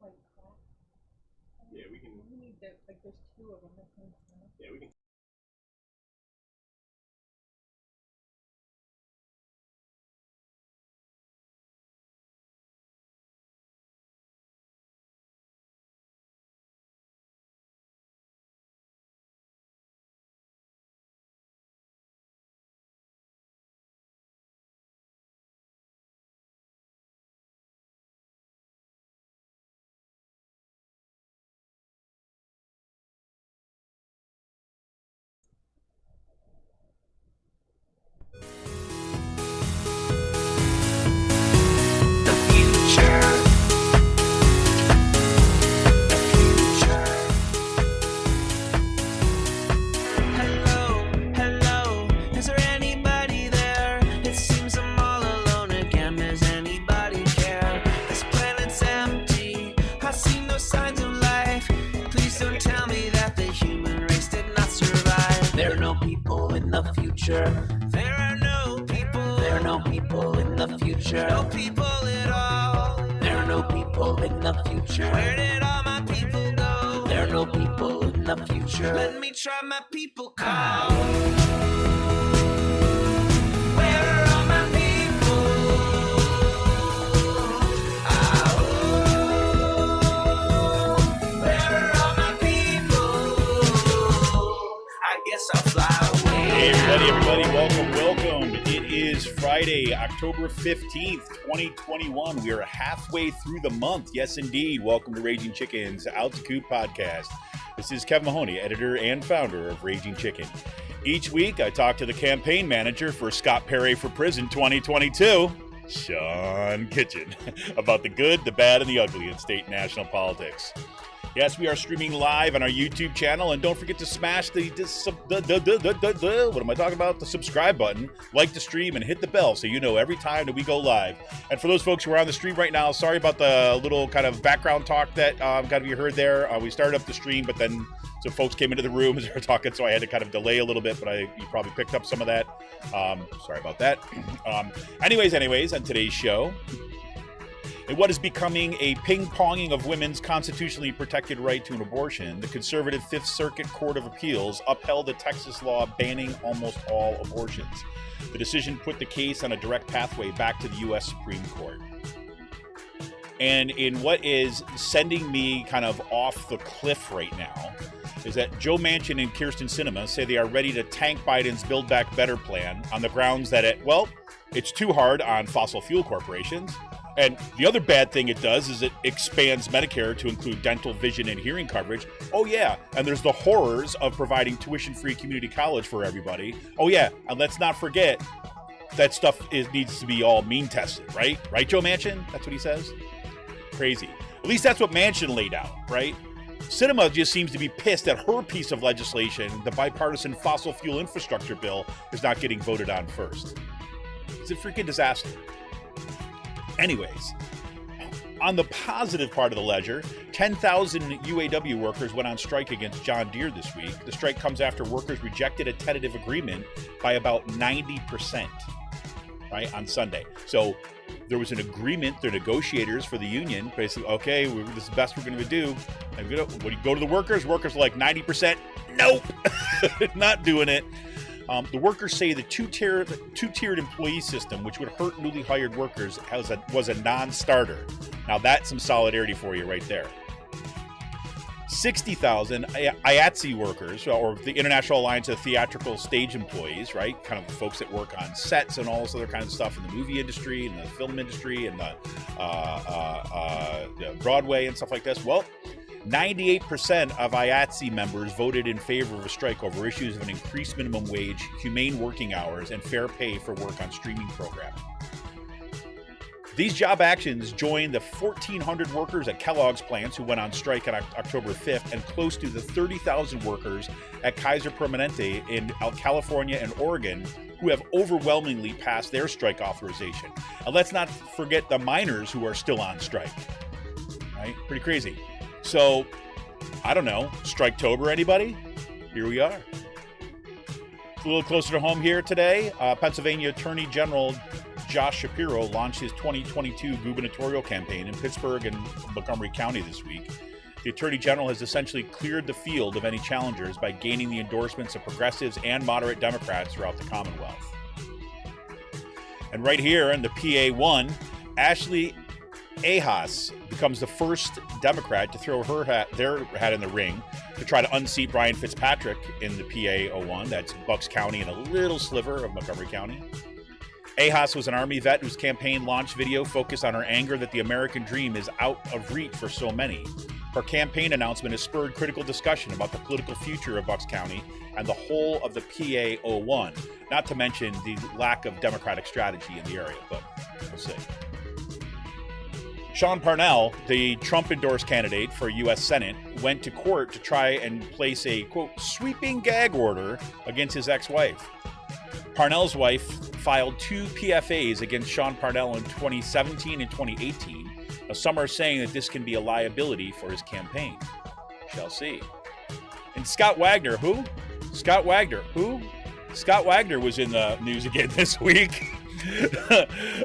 Yeah, we can. We need to, like, there's two of them. Yeah, we can. The future. Hello, hello. Is there anybody there? It seems I'm all alone again. Does anybody care? This planet's empty. I see no signs of life. Please don't tell me that the human race did not survive. There are no people in the future. There are no people. There are no people in the future. No people at all. There are no people in the future. Where did all my people go? There are no people in the future. Let me try my people call. Where are all my people? Where are all my people? I guess I'll fly away. Hey, everybody, welcome. It is Friday, October 15th, 2021. We are halfway through the month. Yes, indeed. Welcome to Raging Chicken's Altitude Podcast. This is Kevin Mahoney, editor and founder of Raging Chicken. Each week, I talk to the campaign manager for Scott Perry for Prison 2022, Sean Kitchen, about the good, the bad, and the ugly in state and national politics. Yes, we are streaming live on our YouTube channel, and don't forget to smash the subscribe button, like the stream, and hit the bell so you know every time that we go live. And for those folks who are on the stream right now, sorry about the little kind of background talk that got to be heard there. We started up the stream, but then some folks came into the room as they were talking, so I had to kind of delay a little bit, but you probably picked up some of that. Sorry about that. Anyways, on today's show, in what is becoming a ping-ponging of women's constitutionally protected right to an abortion, the conservative Fifth Circuit Court of Appeals upheld a Texas law banning almost all abortions. The decision put the case on a direct pathway back to the U.S. Supreme Court. And in what is sending me kind of off the cliff right now is that Joe Manchin and Kyrsten Sinema say they are ready to tank Biden's Build Back Better plan on the grounds that it's too hard on fossil fuel corporations. And the other bad thing it does is it expands Medicare to include dental, vision, and hearing coverage. Oh, yeah. And there's the horrors of providing tuition-free community college for everybody. Oh, yeah. And let's not forget that stuff needs to be all mean tested, right? Right, Joe Manchin? That's what he says? Crazy. At least that's what Manchin laid out, right? Sinema just seems to be pissed that her piece of legislation, the bipartisan fossil fuel infrastructure bill, is not getting voted on first. It's a freaking disaster. Anyways, on the positive part of the ledger, 10,000 UAW workers went on strike against John Deere this week. The strike comes after workers rejected a tentative agreement by about 90%, right, on Sunday. So there was an agreement, the negotiators for the union, basically, okay, this is the best we're going to do. And when you go to the workers are like 90%, nope, not doing it. The workers say the two-tiered employee system, which would hurt newly hired workers, was a non-starter. Now that's some solidarity for you right there. 60,000 IATSE workers, or the International Alliance of Theatrical Stage Employees, right? Kind of the folks that work on sets and all this other kind of stuff in the movie industry and the film industry and the Broadway and stuff like this. Well, 98% of IATSE members voted in favor of a strike over issues of an increased minimum wage, humane working hours, and fair pay for work on streaming programming. These job actions joined the 1,400 workers at Kellogg's plants who went on strike on October 5th and close to the 30,000 workers at Kaiser Permanente in California and Oregon who have overwhelmingly passed their strike authorization. And let's not forget the miners who are still on strike. Right? Pretty crazy. So, I don't know, Striketober, anybody? Here we are. A little closer to home here today, Pennsylvania Attorney General Josh Shapiro launched his 2022 gubernatorial campaign in Pittsburgh and Montgomery County this week. The Attorney General has essentially cleared the field of any challengers by gaining the endorsements of progressives and moderate Democrats throughout the Commonwealth. And right here in the PA1, Ashley Ahas becomes the first Democrat to throw their hat in the ring to try to unseat Brian Fitzpatrick in the PA01. That's Bucks County and a little sliver of Montgomery County. Ahas was an Army vet whose campaign launch video focused on her anger that the American dream is out of reach for so many. Her campaign announcement has spurred critical discussion about the political future of Bucks County and the whole of the PA01, not to mention the lack of Democratic strategy in the area, but we'll see. Sean Parnell, the Trump-endorsed candidate for U.S. Senate, went to court to try and place a, quote, sweeping gag order against his ex-wife. Parnell's wife filed 2 PFAs against Sean Parnell in 2017 and 2018. Some are saying that this can be a liability for his campaign. Shall see. And Scott Wagner, who? Scott Wagner was in the news again this week.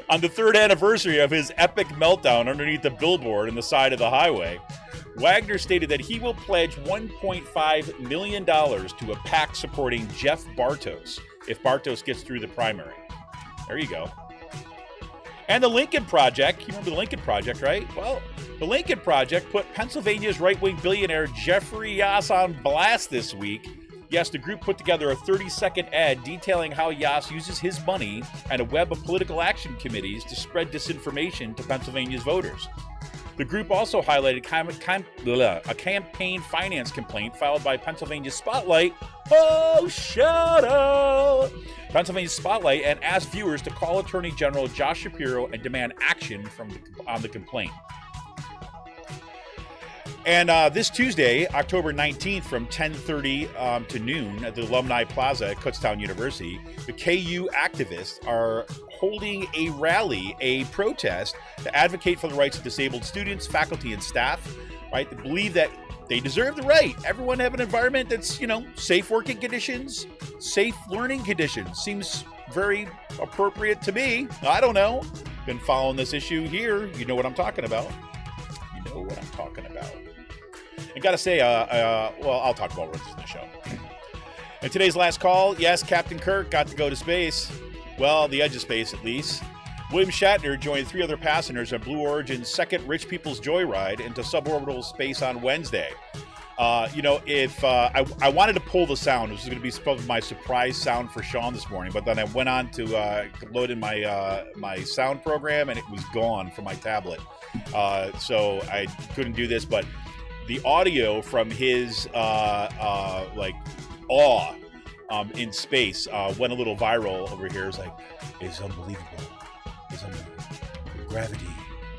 On the 3rd anniversary of his epic meltdown underneath the billboard on the side of the highway, Wagner stated that he will pledge $1.5 million to a PAC supporting Jeff Bartos if Bartos gets through the primary. There you go. And the Lincoln Project, you remember the Lincoln Project, right? Well, the Lincoln Project put Pennsylvania's right-wing billionaire Jeffrey Yass on blast this week. Yes, the group put together a 30-second ad detailing how Yass uses his money and a web of political action committees to spread disinformation to Pennsylvania's voters. The group also highlighted a campaign finance complaint filed by Pennsylvania Spotlight. Oh, shut up! Pennsylvania Spotlight, and asked viewers to call Attorney General Josh Shapiro and demand action on the complaint. And this Tuesday, October 19th, from 10:30 to noon at the Alumni Plaza at Kutztown University, the KU activists are holding a rally, a protest to advocate for the rights of disabled students, faculty, and staff. Right? They believe that they deserve the right. Everyone have an environment that's, safe working conditions, safe learning conditions. Seems very appropriate to me. I don't know. Been following this issue here. You know what I'm talking about. I gotta say, I'll talk about this in the show. In today's last call, yes, Captain Kirk got to go to space. Well, the edge of space, at least. William Shatner joined 3 other passengers on Blue Origin's second Rich People's Joyride into suborbital space on Wednesday. If I wanted to pull the sound, this was going to be probably my surprise sound for Sean this morning, but then I went on to load in my sound program, and it was gone from my tablet. So I couldn't do this, but the audio from his awe in space went a little viral over here. It's unbelievable. Gravity,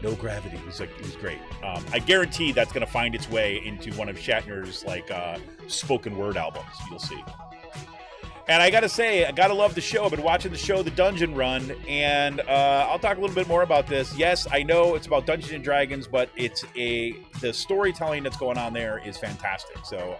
no gravity. It was great. I guarantee that's going to find its way into one of Shatner's spoken word albums. You'll see. And I got to say, I got to love the show. I've been watching the show, The Dungeon Run, and I'll talk a little bit more about this. Yes, I know it's about Dungeons and Dragons, but the storytelling that's going on there is fantastic. So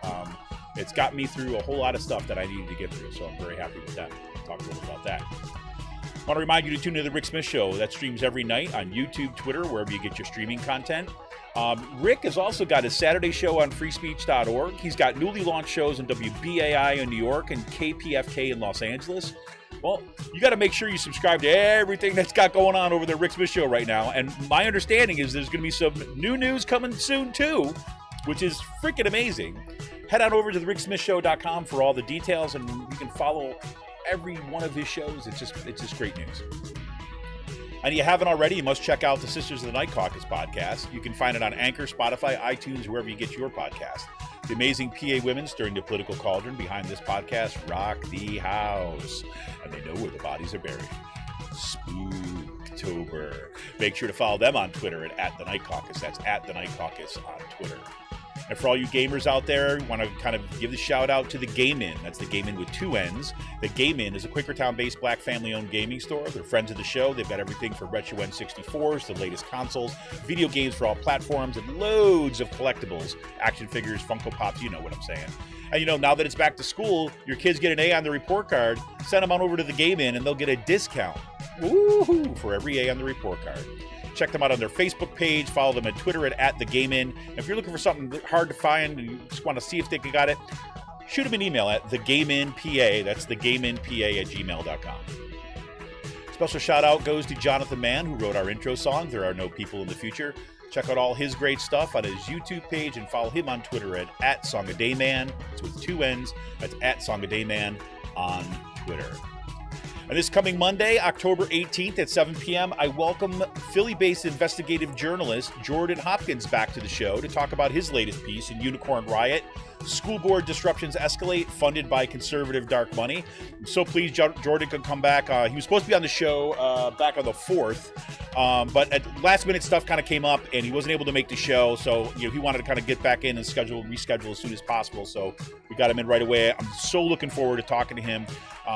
it's got me through a whole lot of stuff that I needed to get through. So I'm very happy with that. I'll talk a little bit about that. I want to remind you to tune into The Rick Smith Show. That streams every night on YouTube, Twitter, wherever you get your streaming content. Rick has also got his Saturday show on freespeech.org. He's got newly launched shows in WBAI in New York and KPFK in Los Angeles. Well, you got to make sure you subscribe to everything that's got going on over the Rick Smith Show right now. And my understanding is there's going to be some new news coming soon, too, which is freaking amazing. Head on over to thericksmithshow.com for all the details, and you can follow every one of his shows. It's just great news. And if you haven't already, you must check out the Sisters of the Night Caucus podcast. You can find it on Anchor, Spotify, iTunes, wherever you get your podcast. The amazing PA women stirring the political cauldron behind this podcast rock the house, and they know where the bodies are buried. Spooktober. Make sure to follow them on Twitter at The Night Caucus. That's at The Night Caucus on Twitter. And for all you gamers out there, want to kind of give the shout out to the Game Inn. That's the Game Inn with 2 N's. The Game Inn is a Quakertown-based black family-owned gaming store. They're friends of the show. They've got everything from retro N64s, the latest consoles, video games for all platforms, and loads of collectibles, action figures, Funko Pops, you know what I'm saying. And now that it's back to school, your kids get an A on the report card, send them on over to the Game Inn and they'll get a discount. Woo-hoo, for every A on the report card. Check them out on their Facebook page. Follow them on Twitter at @TheGameIn. If you're looking for something hard to find and you just want to see if they got it, shoot them an email at thegameinpa. That's thegameinpa@gmail.com. Special shout out goes to Jonathan Mann, who wrote our intro song, There Are No People in the Future. Check out all his great stuff on his YouTube page and follow him on Twitter at @SongADayMan. It's with 2 N's. That's @SongADayMan on Twitter. And this coming Monday, October 18th at 7 p.m., I welcome Philly-based investigative journalist Jordan Hopkins back to the show to talk about his latest piece in Unicorn Riot, School Board Disruptions Escalate, funded by conservative dark money. I'm so pleased Jordan could come back. He was supposed to be on the show back on the 4th, but at last-minute stuff kind of came up, and he wasn't able to make the show, so he wanted to kind of get back in and reschedule as soon as possible, so we got him in right away. I'm so looking forward to talking to him.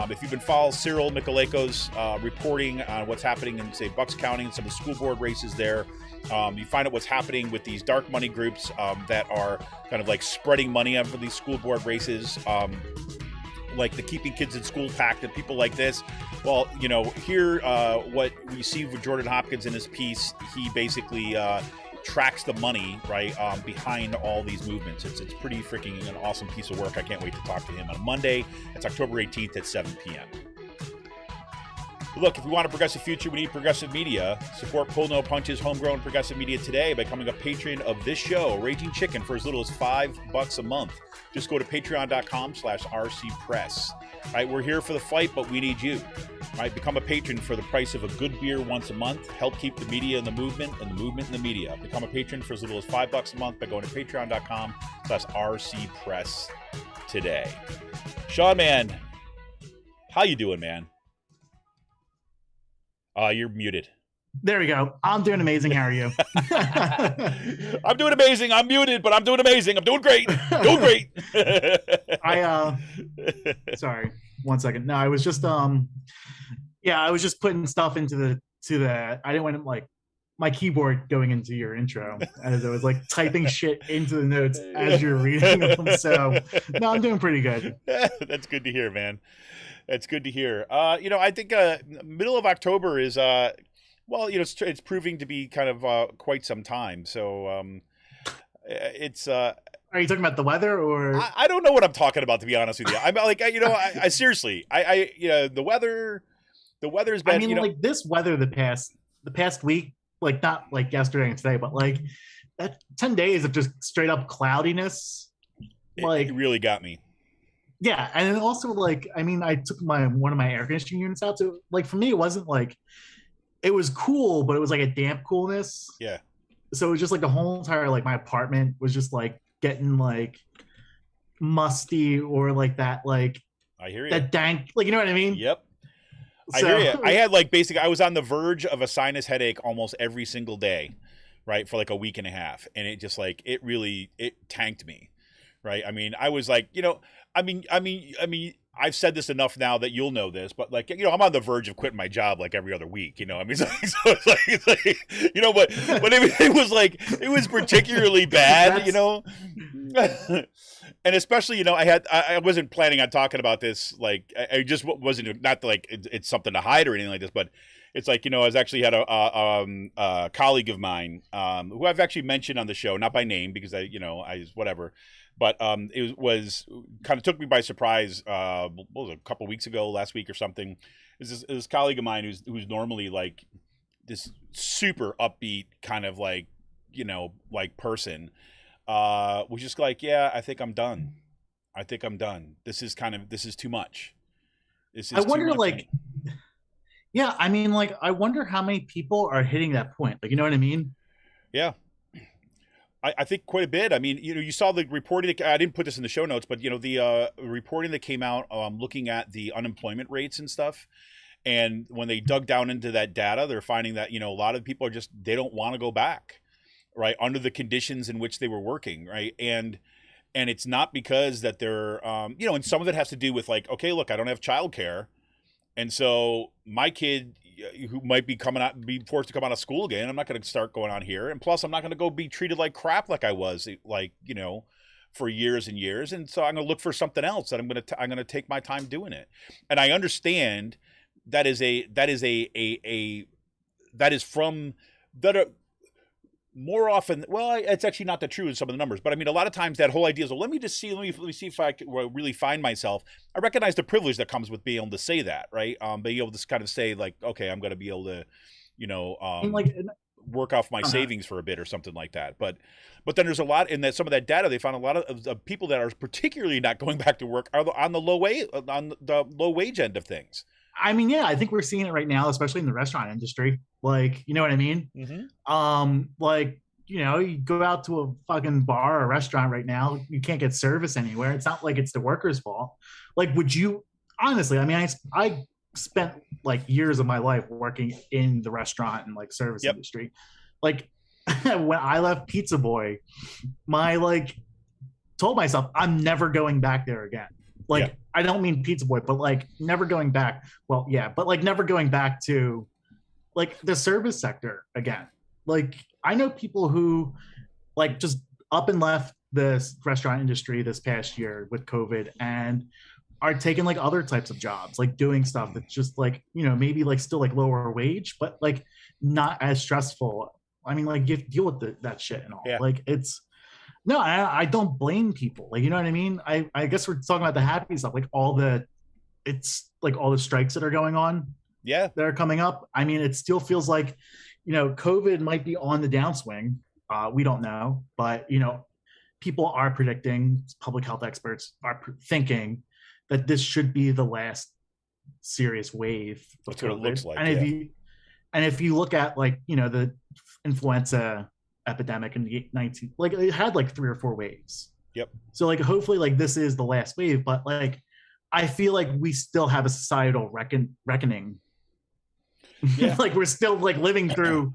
If you've been following Cyril Michaleko's reporting on what's happening in, say, Bucks County and some of the school board races there, you find out what's happening with these dark money groups that are kind of like spreading money out for these school board races, like the Keeping Kids in School PAC and people like this. Well, here, what we see with Jordan Hopkins in his piece, he basically tracks the money right behind all these movements. It's pretty freaking an awesome piece of work. I can't wait to talk to him on Monday. It's October 18th at 7 p.m. Look, if we want a progressive future, we need progressive media. Support Pull No Punches homegrown progressive media today by becoming a patron of this show, Raging Chicken, for as little as $5 a month. Just go to patreon.com/rcpress. All right, we're here for the fight, but we need you. All right, become a patron for the price of a good beer once a month. Help keep the media in the movement and the movement in the media. Become a patron for as little as $5 a month by going to patreon.com/rcpress today. Sean, man, how you doing, man? You're muted. There we go. I'm doing amazing. How are you? I'm doing amazing. I'm muted, but I'm doing amazing. I'm doing great. Doing great. Sorry. 1 second. No, I was just I was just putting stuff into the I didn't want like my keyboard going into your intro as I was like typing shit into the notes as you're reading them. So no, I'm doing pretty good. That's good to hear, man. That's good to hear. I think middle of October is it's proving to be kind of quite some time. So it's. Are you talking about the weather or? I don't know what I'm talking about, to be honest with you. I'm like, I seriously, the weather. The weather's been. I mean, like this weather the past week, like not like yesterday and today, but like that 10 days of just straight up cloudiness. It really got me. Yeah, and then also like I mean, I took one of my air conditioning units out, so like for me, it wasn't like it was cool, but it was like a damp coolness. Yeah. So it was just like the whole entire like my apartment was just like getting like musty or like that like I hear you. That dank, like you know what I mean? Yep. I hear you. I had like basically I was on the verge of a sinus headache almost every single day, right, for like a week and a half, and it just like it tanked me. Right. I mean, I was like, I mean, I've said this enough now that you'll know this, but like, I'm on the verge of quitting my job like every other week, I mean, so it's like but it was like, it was particularly bad, and especially, I wasn't planning on talking about this. Like, I just wasn't, not like it's something to hide or anything like this, but it's like, I was actually had a colleague of mine, who I've actually mentioned on the show, not by name because whatever. But it was kind of took me by surprise. What was it, a couple weeks ago, last week or something? This colleague of mine who's normally like this super upbeat kind of like like person was just like, yeah, I think I'm done. This is too much. I wonder like, yeah, I mean like I wonder how many people are hitting that point. Like you know what I mean? Yeah. I think quite a bit. I mean, you saw the reporting. I didn't put this in the show notes, but the reporting that came out looking at the unemployment rates and stuff. And when they dug down into that data, they're finding that a lot of people they don't want to go back, right, under the conditions in which they were working, right, and it's not because that they're and some of it has to do with like, okay, look, I don't have childcare, and so my kid who might be be forced to come out of school again, I'm not going to start going on here. And plus I'm not going to go be treated like crap like I was like, for years and years. And so I'm going to look for something else that I'm going to take my time doing it. And I understand that is from that are more often, well, it's actually not that true in some of the numbers, but I mean, a lot of times that whole idea is, well, let me see if I can really find myself. I recognize the privilege that comes with being able to say that, right? Being able to kind of say like, okay, I'm going to be able to, And like, work off my savings for a bit or something like that. But then there's a lot in that, some of that data, they found a lot of people that are particularly not going back to work are on the low wage end of things. I mean, yeah, I think we're seeing it right now, especially in the restaurant industry. Like, you know what I mean? Mm-hmm. Like, you go out to a fucking bar or restaurant right now, you can't get service anywhere. It's not like it's the workers' fault. Like, would you honestly? I mean, I spent like years of my life working in the restaurant and like service industry. Like, when I left Pizza Boy, told myself I'm never going back there again. Like, I don't mean Pizza Boy, but like never going back. Well, yeah, but like never going back to like the service sector again. Like, I know people who like just up and left this restaurant industry this past year with COVID and are taking like other types of jobs, like doing stuff that's just like, maybe like still like lower wage, but like not as stressful. I mean, like, you deal with that shit and all. Yeah. Like, no, I don't blame people. Like, you know what I mean? I guess we're talking about the happy stuff, like all the strikes that are going on. Yeah. That are coming up. I mean, it still feels like, COVID might be on the downswing. We don't know, but, people are predicting, public health experts are thinking that this should be the last serious wave of That's what it looks like. And if you look at like, the influenza epidemic in the 19, like it had like 3 or 4 waves. Yep. So like, hopefully like this is the last wave, but like, I feel like we still have a societal reckoning. Yeah. Like, we're still like living through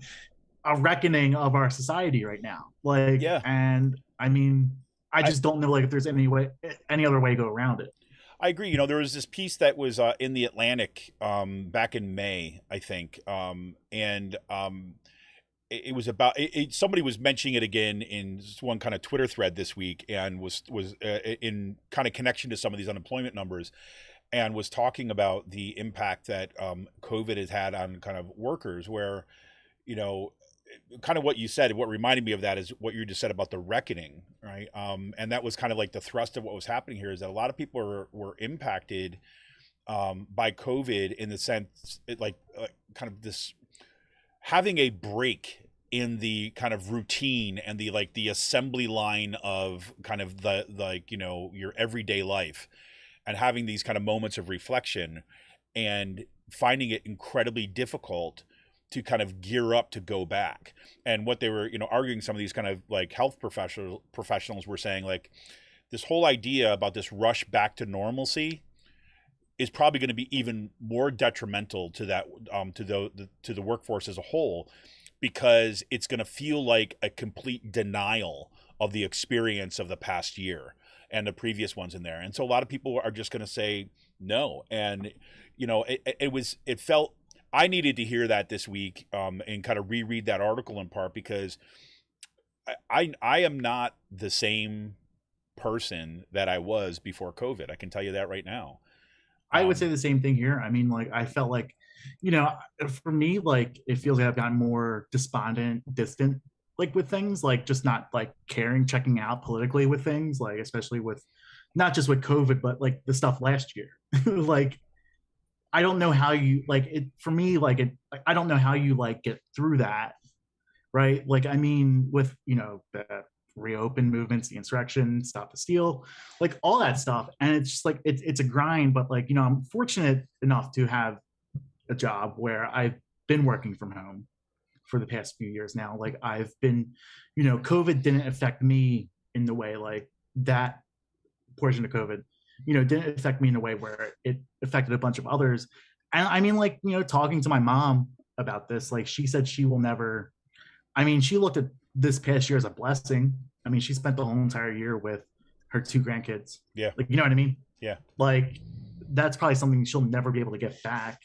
a reckoning of our society right now. Like, yeah. And I mean, I just don't know like if there's any other way to go around it. I agree. There was this piece that was in the Atlantic back in May, I think, and it was about somebody was mentioning it again in one kind of Twitter thread this week, and was in kind of connection to some of these unemployment numbers, and was talking about the impact that COVID has had on kind of workers, where, kind of what you said, what reminded me of that is what you just said about the reckoning, right? And that was kind of like the thrust of what was happening here, is that a lot of people were impacted by COVID in the sense, kind of this having a break in the kind of routine and the assembly line of kind of your everyday life, and having these kind of moments of reflection and finding it incredibly difficult to kind of gear up to go back. And what they were, arguing, some of these kind of like health professionals were saying, like, this whole idea about this rush back to normalcy is probably going to be even more detrimental to that, to the workforce as a whole, because it's going to feel like a complete denial of the experience of the past year and the previous ones in there. And so a lot of people are just going to say no. And, it felt, I needed to hear that this week and kind of reread that article in part, because I am not the same person that I was before COVID. I can tell you that right now. I would say the same thing here. I mean, like, I felt like, for me, like, it feels like I've gotten more despondent, distant, like, with things, like, just not like caring, checking out politically with things, like, especially with not just with COVID, but like the stuff last year. Like, I don't know how you like it for me, like it, I don't know how you like get through that. Right. Like, I mean, with, the reopen movements, the insurrection, stop the steal, like all that stuff. And it's just like, it's a grind, but like, I'm fortunate enough to have a job where I've been working from home for the past few years now. Like, I've been, COVID didn't affect me in the way like that portion of COVID, didn't affect me in a way where it affected a bunch of others. And I mean, like, talking to my mom about this, like, she said she will never, I mean, she looked at this past year as a blessing. I mean, she spent the whole entire year with her 2 grandkids. Yeah. Like, you know what I mean? Yeah. Like, that's probably something she'll never be able to get back.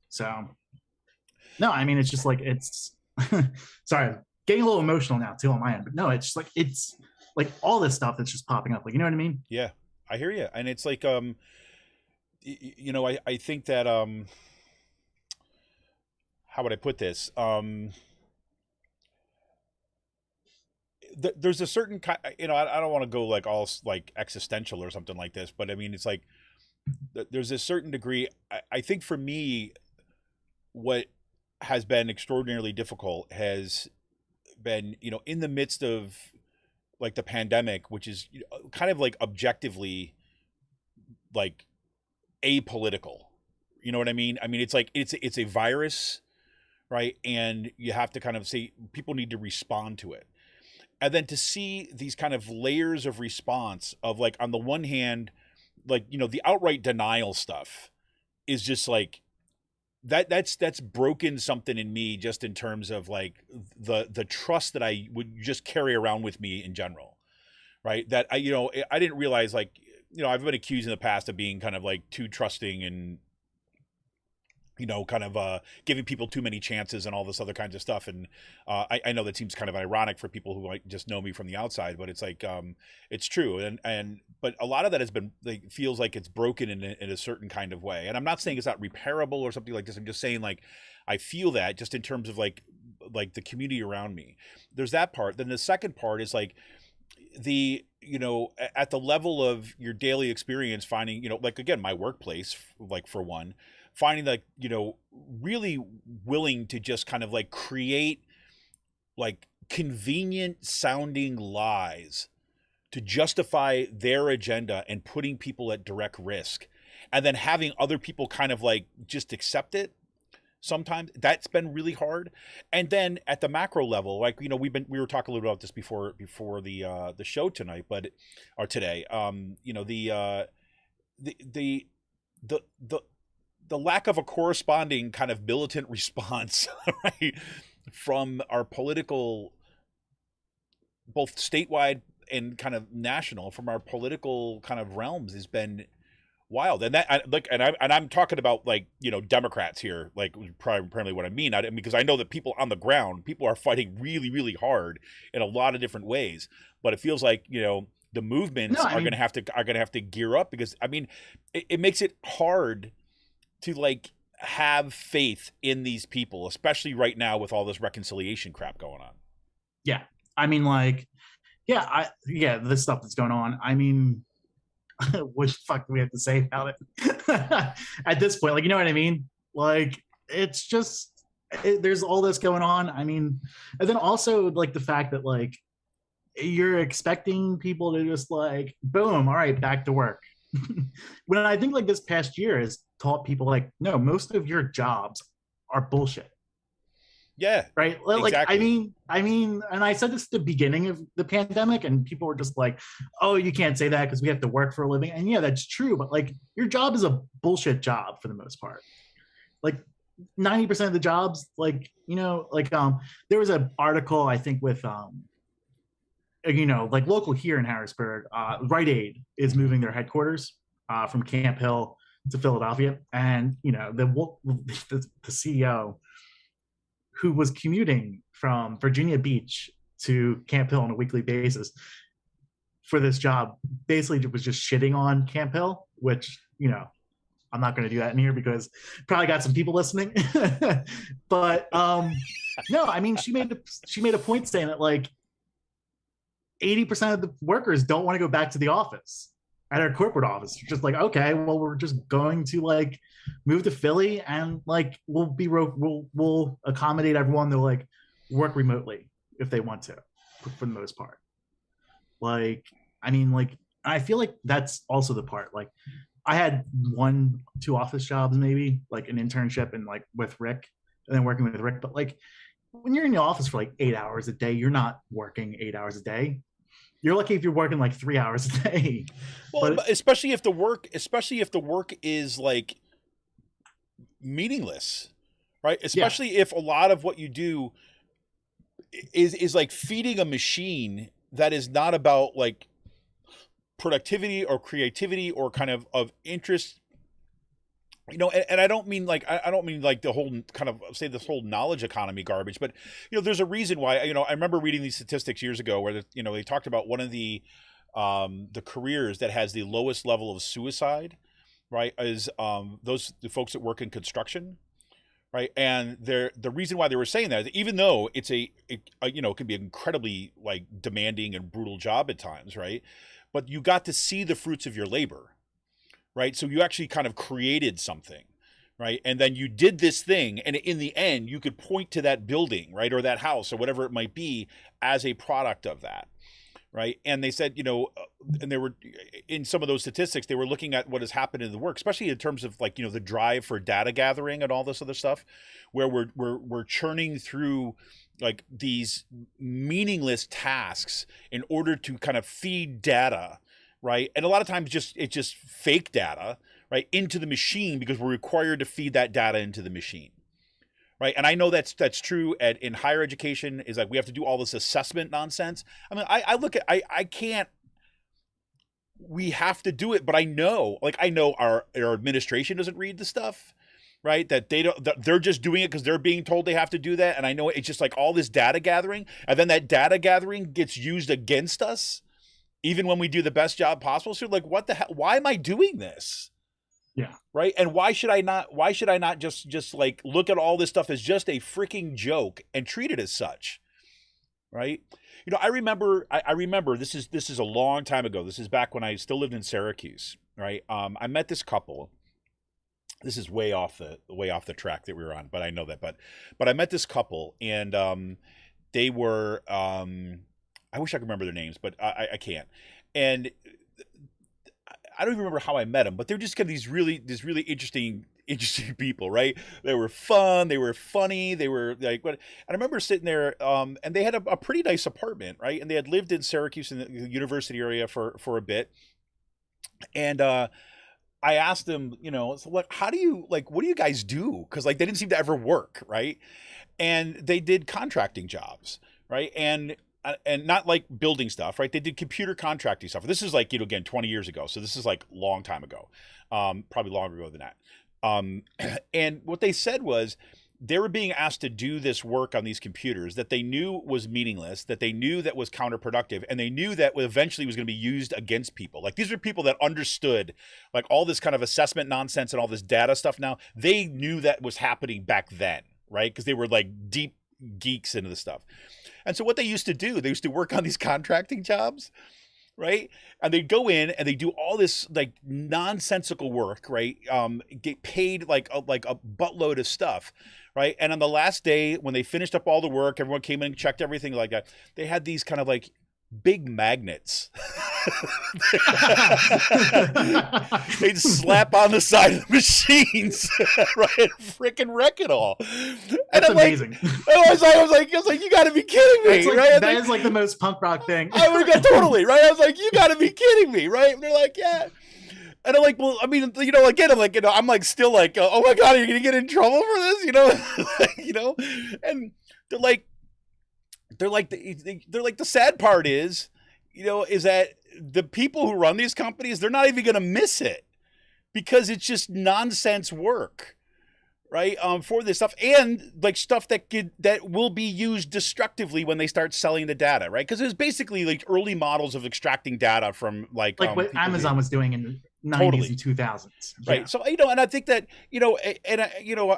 So, no, I mean, it's just like, it's, sorry, I'm getting a little emotional now too on my end, but no, it's like all this stuff that's just popping up. Like, you know what I mean? Yeah, I hear you. And it's like, I think that, how would I put this? There's a certain kind, I don't want to go like all like existential or something like this, but I mean, it's like there's a certain degree. I think for me, what has been extraordinarily difficult has been, in the midst of like the pandemic, which is kind of like objectively like apolitical. You know what I mean? I mean, it's like it's a virus, right? And you have to kind of say people need to respond to it. And then to see these kind of layers of response of like, on the one hand, like, the outright denial stuff is just like that's broken something in me, just in terms of like the trust that I would just carry around with me in general. Right. That I didn't realize, like, I've been accused in the past of being kind of like too trusting and, kind of giving people too many chances and all this other kinds of stuff. And I know that seems kind of ironic for people who like just know me from the outside, but it's like it's true. But a lot of that has been like, feels like it's broken in a certain kind of way. And I'm not saying it's not repairable or something like this. I'm just saying, like, I feel that just in terms of like the community around me. There's that part. Then the second part is like at the level of your daily experience, finding, like, again, my workplace, like, for one, finding like, really willing to just kind of like create like convenient sounding lies to justify their agenda and putting people at direct risk, and then having other people kind of like just accept it. Sometimes that's been really hard. And then at the macro level, like, we were talking a little about this before the show tonight, or today, the lack of a corresponding kind of militant response, right, from our political, both statewide and kind of national, from our political kind of realms, has been wild. And I'm talking about, like, Democrats here, like, primarily what I mean, because I know that people on the ground, people are fighting really, really hard in a lot of different ways. But it feels like, the movements are going to have to gear up, because I mean, it makes it hard to like have faith in these people, especially right now with all this reconciliation crap going on. Yeah. I mean, like, this stuff that's going on. I mean, what the fuck do we have to say about it at this point? Like, you know what I mean? Like, it's just, there's all this going on. I mean, and then also like the fact that like you're expecting people to just like, boom, all right, back to work. When I think like this past year has taught people, like, no, most of your jobs are bullshit. Yeah. Right. Like, exactly. I mean, and I said this at the beginning of the pandemic, and people were just like, oh, you can't say that because we have to work for a living. And yeah, that's true. But like, your job is a bullshit job for the most part. Like 90% of the jobs, like, there was an article, I think, with, like local here in Harrisburg, Rite Aid is moving their headquarters from Camp Hill to Philadelphia. And, the CEO, who was commuting from Virginia Beach to Camp Hill on a weekly basis for this job, basically was just shitting on Camp Hill, which, I'm not going to do that in here because probably got some people listening. But no, I mean, she made a point saying that like 80% of the workers don't want to go back to the office, at our corporate office. Just like, okay, well, we're just going to like move to Philly, and like we'll accommodate everyone to like work remotely if they want to, for the most part. Like, I mean, like, I feel like that's also the part. Like, I had 1-2 office jobs, maybe like an internship and like with Rick, and then working with Rick. But like, when you're in the office for like 8 hours a day, you're not working 8 hours a day. You're lucky if you're working like 3 hours a day. Well, but especially if the work is like meaningless, right? Especially if a lot of what you do is like feeding a machine that is not about like productivity or creativity or kind of interest. And I don't mean like the whole kind of say this whole knowledge economy garbage, but there's a reason why. I remember reading these statistics years ago where they talked about one of the careers that has the lowest level of suicide, right, is the folks that work in construction, right? And the reason why they were saying that is even though it can be an incredibly like demanding and brutal job at times, right? But you got to see the fruits of your labor, right? So you actually kind of created something, right? And then you did this thing, and in the end, you could point to that building, right, or that house or whatever it might be as a product of that. Right. And they said, and they were in some of those statistics, they were looking at what has happened in the work, especially in terms of like, the drive for data gathering and all this other stuff, where we're churning through like these meaningless tasks in order to kind of feed data. Right. And a lot of times it's just fake data, right, into the machine because we're required to feed that data into the machine. Right. And I know that's true in higher education is like we have to do all this assessment nonsense. I mean, I look at I can't we have to do it, but I know our administration doesn't read the stuff, right? That they're just doing it because they're being told they have to do that. And I know it's just like all this data gathering, and then that data gathering gets used against us, even when we do the best job possible. So like, what the hell? Why am I doing this? Yeah. Right. And why should I not just like look at all this stuff as just a freaking joke and treat it as such? Right. I remember this is a long time ago. This is back when I still lived in Syracuse. Right. I met this couple. This is way off the track that we were on, but I know that. But I met this couple, and they were I wish I could remember their names, but I can't. And I don't even remember how I met them, but they're just kind of these really interesting people, right? They were fun, they were funny, they were like, what? And I remember sitting there, and they had a pretty nice apartment, right? And they had lived in Syracuse in the university area for a bit. And I asked them, so what do you guys do? Because like they didn't seem to ever work, right? And they did contracting jobs, right? And not like building stuff, right? They did computer contracting stuff. This is like, again, 20 years ago. So this is like a long time ago, probably longer ago than that. And what they said was they were being asked to do this work on these computers that they knew was meaningless, that they knew that was counterproductive, and they knew that eventually was going to be used against people. Like these are people that understood like all this kind of assessment nonsense and all this data stuff now. They knew that was happening back then, right? Because they were like deep geeks into this stuff. And so what they used to do, they used to work on these contracting jobs, right? And they'd go in and they do all this like nonsensical work, right? Get paid like a buttload of stuff, right? And on the last day, when they finished up all the work, everyone came in and checked everything like that. They had these kind of like big magnets. They'd slap on the side of the machines, right? Freaking wreck it all. That's amazing. I was like, you got to be kidding me, like, right? That is like the most punk rock thing. I would go totally, right? I was like, you got to be kidding me, right? And they're like, yeah. And I'm like, well, I mean, again, I'm like, I'm like still like, oh my God, are you gonna get in trouble for this? And they're like the sad part is that the people who run these companies, they're not even going to miss it because it's just nonsense work, right? For this stuff, and like stuff that will be used destructively when they start selling the data, right? Because it was basically like early models of extracting data from like what Amazon was doing in the 90s Totally. and 2000s, right? Yeah. So and I think that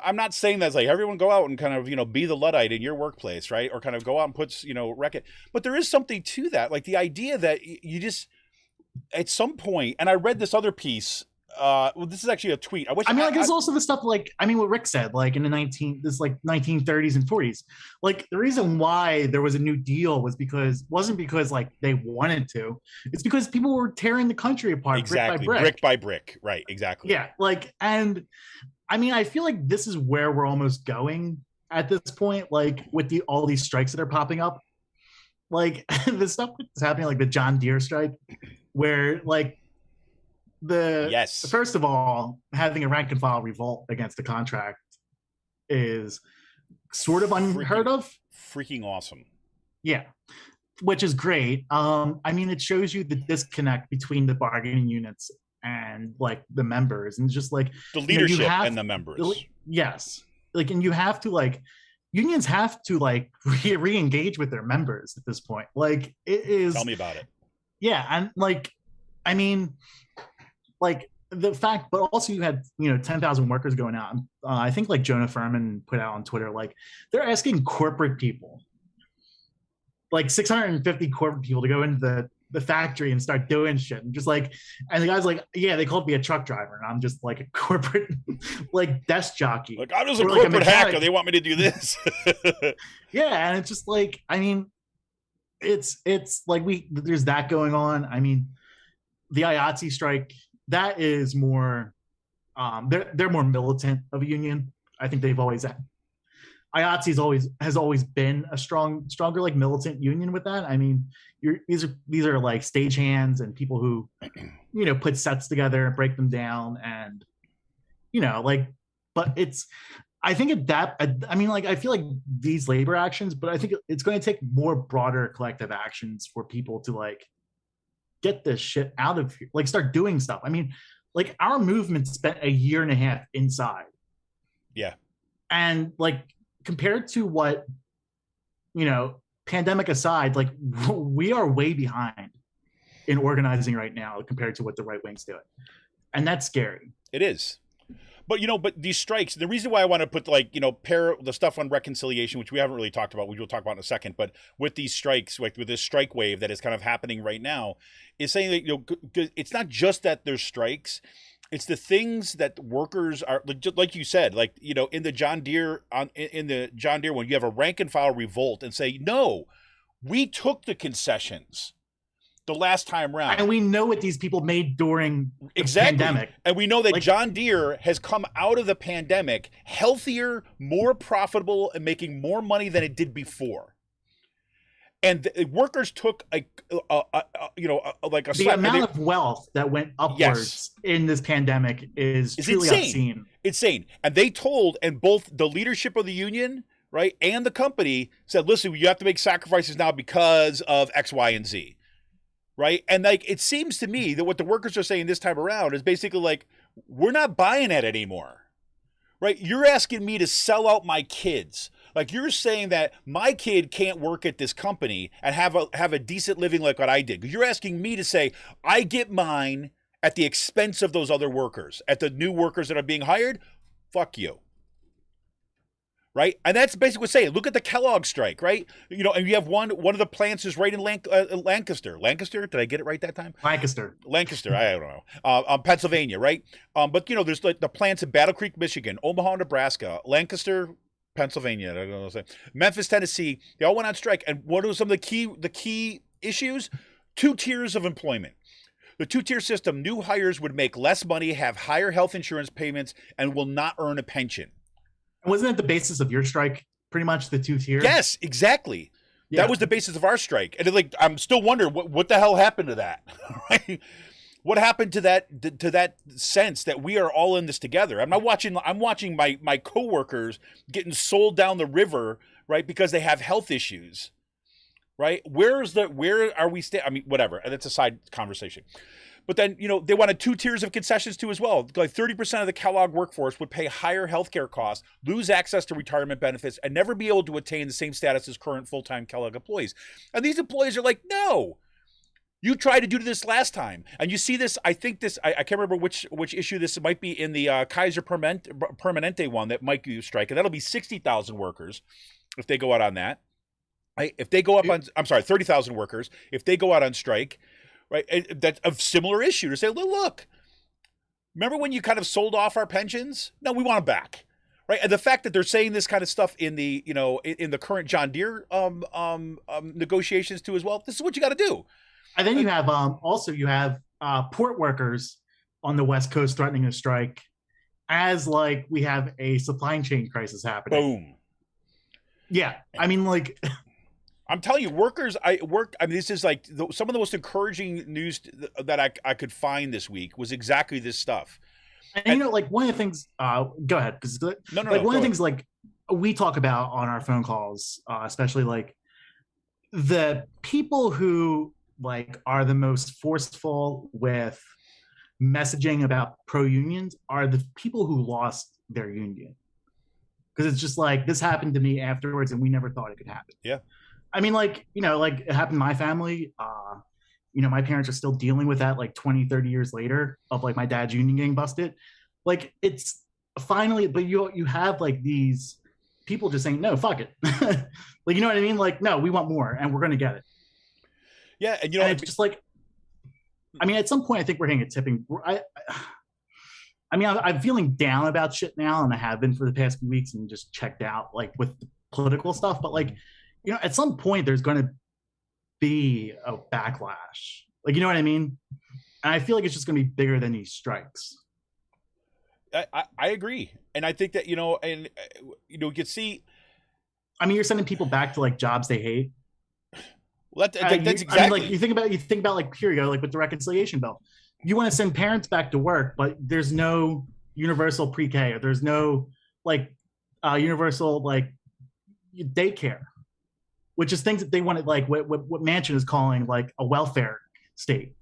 I'm not saying that's like everyone go out and kind of be the Luddite in your workplace, right? Or kind of go out and put wreck it. But there is something to that, like the idea that you just at some point. And I read this other piece. Well, this is actually a tweet. There's also the stuff like, what Rick said, like in the 1930s and 40s. Like the reason why there was a New Deal wasn't because like they wanted to. It's because people were tearing the country apart exactly. brick by brick. Right. Exactly. Yeah. Like, and I feel like this is where we're almost going at this point, like with all these strikes that are popping up. Like the stuff that's happening, like the John Deere strike, where like, first of all, having a rank and file revolt against the contract is sort of unheard of. Freaking awesome. Yeah, which is great. It shows you the disconnect between the bargaining units and like the members, and just like the leadership and the members. Yes, like, and you have to like unions have to like re-engage with their members at this point. Like it is. Tell me about it. Yeah, and like, like the fact, but also you had 10,000 workers going out. I think like Jonah Furman put out on Twitter, like they're asking corporate people, like 650 corporate people, to go into the factory and start doing shit, and just like, and the guy's like, yeah, they called me a truck driver, and I'm just like a corporate like desk jockey. Like, I'm just a Or like corporate mechanic. hacker. They want me to do this. Yeah, and it's just like, I mean, it's like there's that going on. I mean, the IATSE strike, that is more, they're more militant of a union. I think they've always had. IATSE has always been a stronger like militant union with that. I mean, these are like stagehands and people who, put sets together and break them down, and like, but it's, I think I mean, like, I feel like these labor actions, but I think it's going to take more broader collective actions for people to like get this shit out of here, like start doing stuff. I mean, like our movement spent a year and a half inside. Yeah. And like, compared to what, pandemic aside, like we are way behind in organizing right now compared to what the right wing's doing. And that's scary. It is. But, but these strikes, the reason why I want to put like, pair the stuff on reconciliation, which we haven't really talked about, which we'll talk about in a second, but with these strikes, like with this strike wave that is kind of happening right now, is saying that, it's not just that there's strikes. It's the things that workers are, like you said, like, in the John Deere one, you have a rank and file revolt and say, no, we took the concessions the last time round. And we know what these people made during the pandemic. And we know that John Deere has come out of the pandemic healthier, more profitable, and making more money than it did before. And the workers took the amount of wealth that went upwards in this pandemic is truly obscene. Insane. And they told, and both the leadership of the union, right, and the company said, listen, you have to make sacrifices now because of X, Y, and Z. Right. And like, it seems to me that what the workers are saying this time around is basically like, we're not buying it anymore. Right. You're asking me to sell out my kids. Like, you're saying that my kid can't work at this company and have a decent living like what I did. Because you're asking me to say, I get mine at the expense of those other workers, at the new workers that are being hired. Fuck you. Right? And that's basically what saying. Look at the Kellogg strike, right? And you have one of the plants is right in Lancaster. Lancaster? Did I get it right that time? Lancaster, I don't know. Pennsylvania, right? But, there's like the plants in Battle Creek, Michigan, Omaha, Nebraska, Lancaster, Pennsylvania, I don't know what I'm saying, Memphis, Tennessee. They all went on strike. And what are some of the key issues? 2 tiers of employment. The 2-tier system, new hires would make less money, have higher health insurance payments, and will not earn a pension. Wasn't it the basis of your strike, pretty much the 2 tiers? Yes, exactly. Yeah. That was the basis of our strike. And I'm still wondering what the hell happened to that. Right? What happened to that sense that we are all in this together? I'm watching my coworkers getting sold down the river, right, because they have health issues. Right? Where are we I mean, whatever. And that's a side conversation. But then, they wanted 2 tiers of concessions too as well. Like 30% of the Kellogg workforce would pay higher healthcare costs, lose access to retirement benefits, and never be able to attain the same status as current full-time Kellogg employees. And these employees are like, no, you tried to do this last time. And you see this, I think this, I can't remember which issue this might be in the Kaiser Permanente one that might be strike. And that'll be 60,000 workers if they go out on that. Right? If they go up on, 30,000 workers, if they go out on strike. Right, that's a similar issue to say, look, remember when you kind of sold off our pensions? No, we want them back, right? And the fact that they're saying this kind of stuff in the, in the current John Deere negotiations too as well. This is what you got to do. And then you have you have port workers on the West Coast threatening to strike, as like we have a supply chain crisis happening. Boom. Yeah, I mean, like. I'm telling you, workers, I mean, this is like some of the most encouraging news that I could find this week was exactly this stuff. And like one of the things, go ahead. One of the things like we talk about on our phone calls, especially like the people who like are the most forceful with messaging about pro-unions are the people who lost their union. Because it's just like, this happened to me afterwards and we never thought it could happen. Yeah. I mean, like, like it happened to my family. my parents are still dealing with that like 20, 30 years later of like my dad's union getting busted. Like it's finally, but you have like these people just saying, no, fuck it. Like, you know what I mean? Like, no, we want more and we're going to get it. Yeah. And it's just like, I mean, at some point I think we're hitting a tipping. I mean, I'm feeling down about shit now, and I have been for the past few weeks, and just checked out like with the political stuff. But like, at some point there's going to be a backlash. Like, you know what I mean? And I feel like it's just going to be bigger than these strikes. I agree, and I think that you can see. I mean, you're sending people back to like jobs they hate. Well, that's exactly. I mean, like you think about like here you go, like with the reconciliation bill. You want to send parents back to work, but there's no universal pre-K, or there's no like universal like daycare, which is things that they wanted, like what Manchin is calling like a welfare state.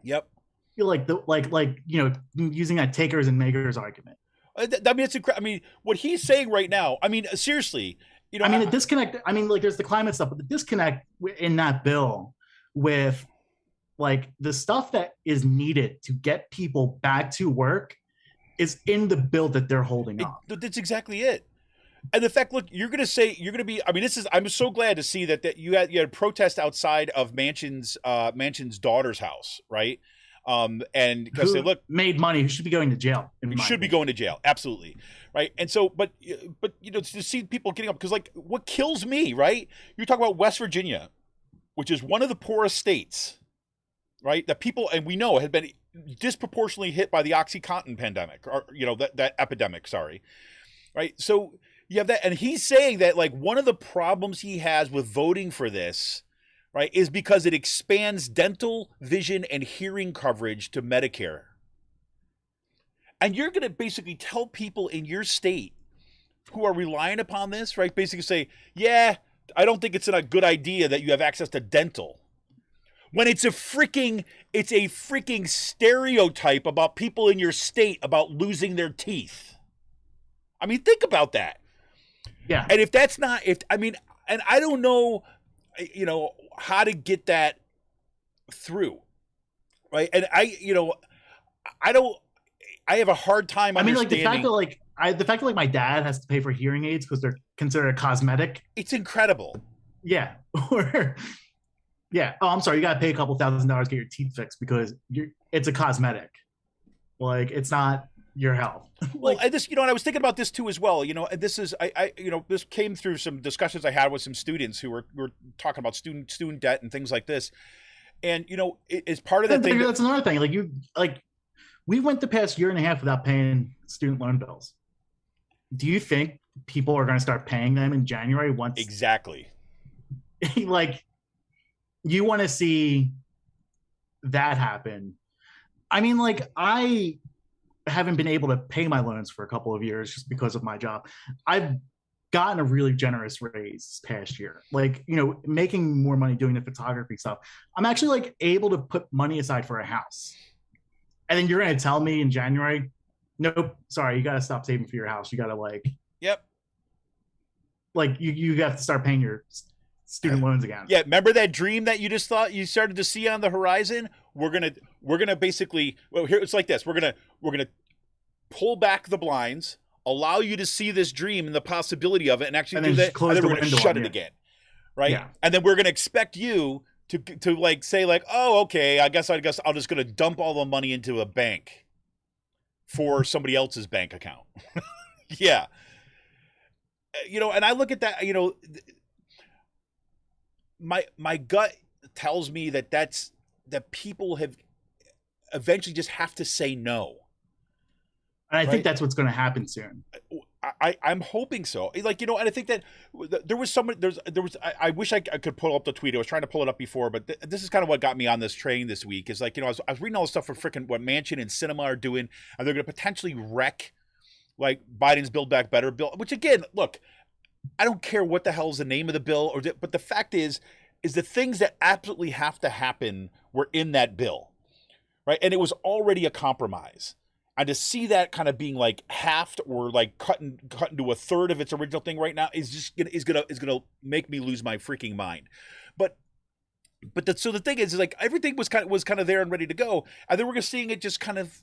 Yep. I feel like using that takers and makers argument. I mean, it's incredible. I mean, what he's saying right now. I mean, seriously. I mean, the disconnect. I mean, like there's the climate stuff, but the disconnect in that bill with like the stuff that is needed to get people back to work is in the bill that they're holding up. That's exactly it. And the fact, look, you're going to be, I mean, I'm so glad to see that you had a protest outside of Manchin's daughter's house, right? And because they made money, who should be going to jail. Should be going to jail. Absolutely. Right. And so, but to see people getting up, because like what kills me, right? You're talking about West Virginia, which is one of the poorest states, right? That people, and we know, had been disproportionately hit by the OxyContin pandemic, or that epidemic. Sorry, right? So you have that, and he's saying that like one of the problems he has with voting for this, right, is because it expands dental, vision, and hearing coverage to Medicare. And you're going to basically tell people in your state who are relying upon this, right, basically say, yeah, I don't think it's a good idea that you have access to dental. When it's a freaking stereotype about people in your state about losing their teeth. I mean, think about that. Yeah. And and I don't know, how to get that through. Right. And I have a hard time understanding. Like the fact that my dad has to pay for hearing aids because they're considered a cosmetic. It's incredible. Yeah. Yeah. Oh, I'm sorry. You got to pay a couple $1,000 to get your teeth fixed because it's a cosmetic. Like, it's not your health. Well, and this, and I was thinking about this too as well. And this is, this came through some discussions I had with some students who were talking about student debt and things like this. And it's part of that thing. That's another thing. We went the past year and a half without paying student loan bills. Do you think people are going to start paying them in January once? Exactly. Like, you want to see that happen. I mean, like, I haven't been able to pay my loans for a couple of years just because of my job. I've gotten a really generous raise this past year. Like, making more money doing the photography stuff. I'm actually like able to put money aside for a house. And then you're going to tell me in January, nope, sorry, you got to stop saving for your house. You got to yep. Like you have to start paying your student loans again. Yeah, remember that dream that you just thought you started to see on the horizon? We're gonna basically, well, here it's like this. We're gonna pull back the blinds, allow you to see this dream and the possibility of it, and actually do that, and then we're gonna shut it again, right? Yeah. And then we're gonna expect you to like say like, oh, okay, I guess I'll just gonna dump all the money into a bank for somebody else's bank account. Yeah, and I look at that, My gut tells me that people have eventually just have to say no. And I think that's what's going to happen soon. I'm hoping so. Like, and I think that there was I wish I could pull up the tweet. I was trying to pull it up before, but this is kind of what got me on this train this week is like, I was reading all the stuff for freaking what Manchin and Cinema are doing, and they're going to potentially wreck like Biden's Build Back Better bill, which again, look, I don't care what the hell is the name of the bill, but the fact is the things that absolutely have to happen were in that bill, right? And it was already a compromise. And to see that kind of being like halved or like cut into a third of its original thing right now is gonna make me lose my freaking mind. But But so the thing is like everything was kind of there and ready to go, and then we're just seeing it just kind of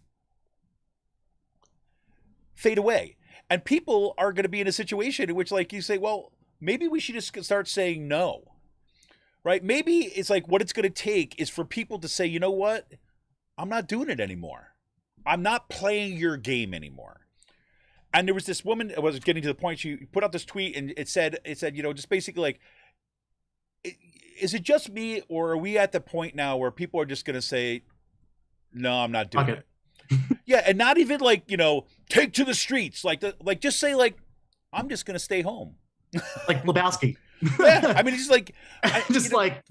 fade away. And people are going to be in a situation in which, like, you say, well, maybe we should just start saying no, right? Maybe it's like what it's going to take is for people to say, you know what? I'm not doing it anymore. I'm not playing your game anymore. And there was this woman, I was getting to the point, she put out this tweet and it said, you know, just basically like, is it just me, or are we at the point now where people are just going to say, no, I'm not doing it? Yeah, and not even like, you know, take to the streets, like just say like, I'm just going to stay home. Like Lebowski. Yeah, I mean, it's just like, just you know, like,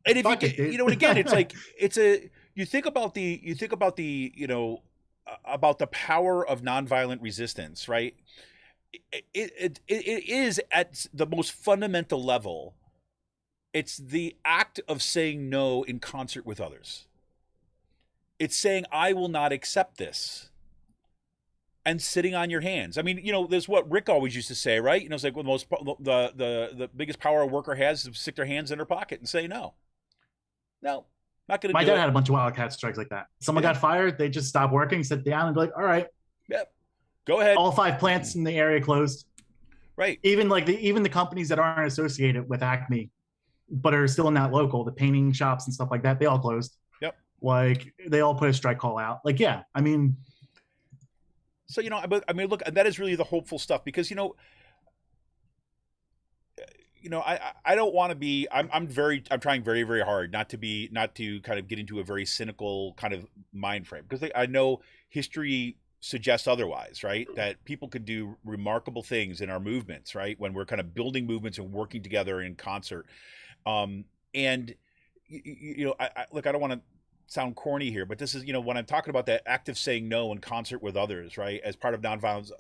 and if fuck you it, dude. you know, and again, it's like you think about the you know, about the power of nonviolent resistance, right? It is at the most fundamental level. It's the act of saying no in concert with others. It's saying, I will not accept this. And sitting on your hands. I mean, you know, there's what Rick always used to say, right? You know, it's like the biggest power a worker has is to stick their hands in their pocket and say no. No, not going to do it. My dad had a bunch of wildcat strikes like that. Someone got fired, they just stopped working, sit down and be like, all right. Yep. Go ahead. All 5 plants in the area closed. Right. Even the companies that aren't associated with Acme, but are still in that local, the painting shops and stuff like that, they all closed. Yep. Like they all put a strike call out. Like, yeah, I mean. So, you know, I mean, look, that is really the hopeful stuff because, you know, I don't want to be, I'm trying very, very hard not to kind of get into a very cynical kind of mind frame because I know history suggests otherwise, right? That people could do remarkable things in our movements, right? When we're kind of building movements and working together in concert. And, you know, look, I don't want to sound corny here, but this is, you know, when I'm talking about that active saying no in concert with others, right, as part of nonviolence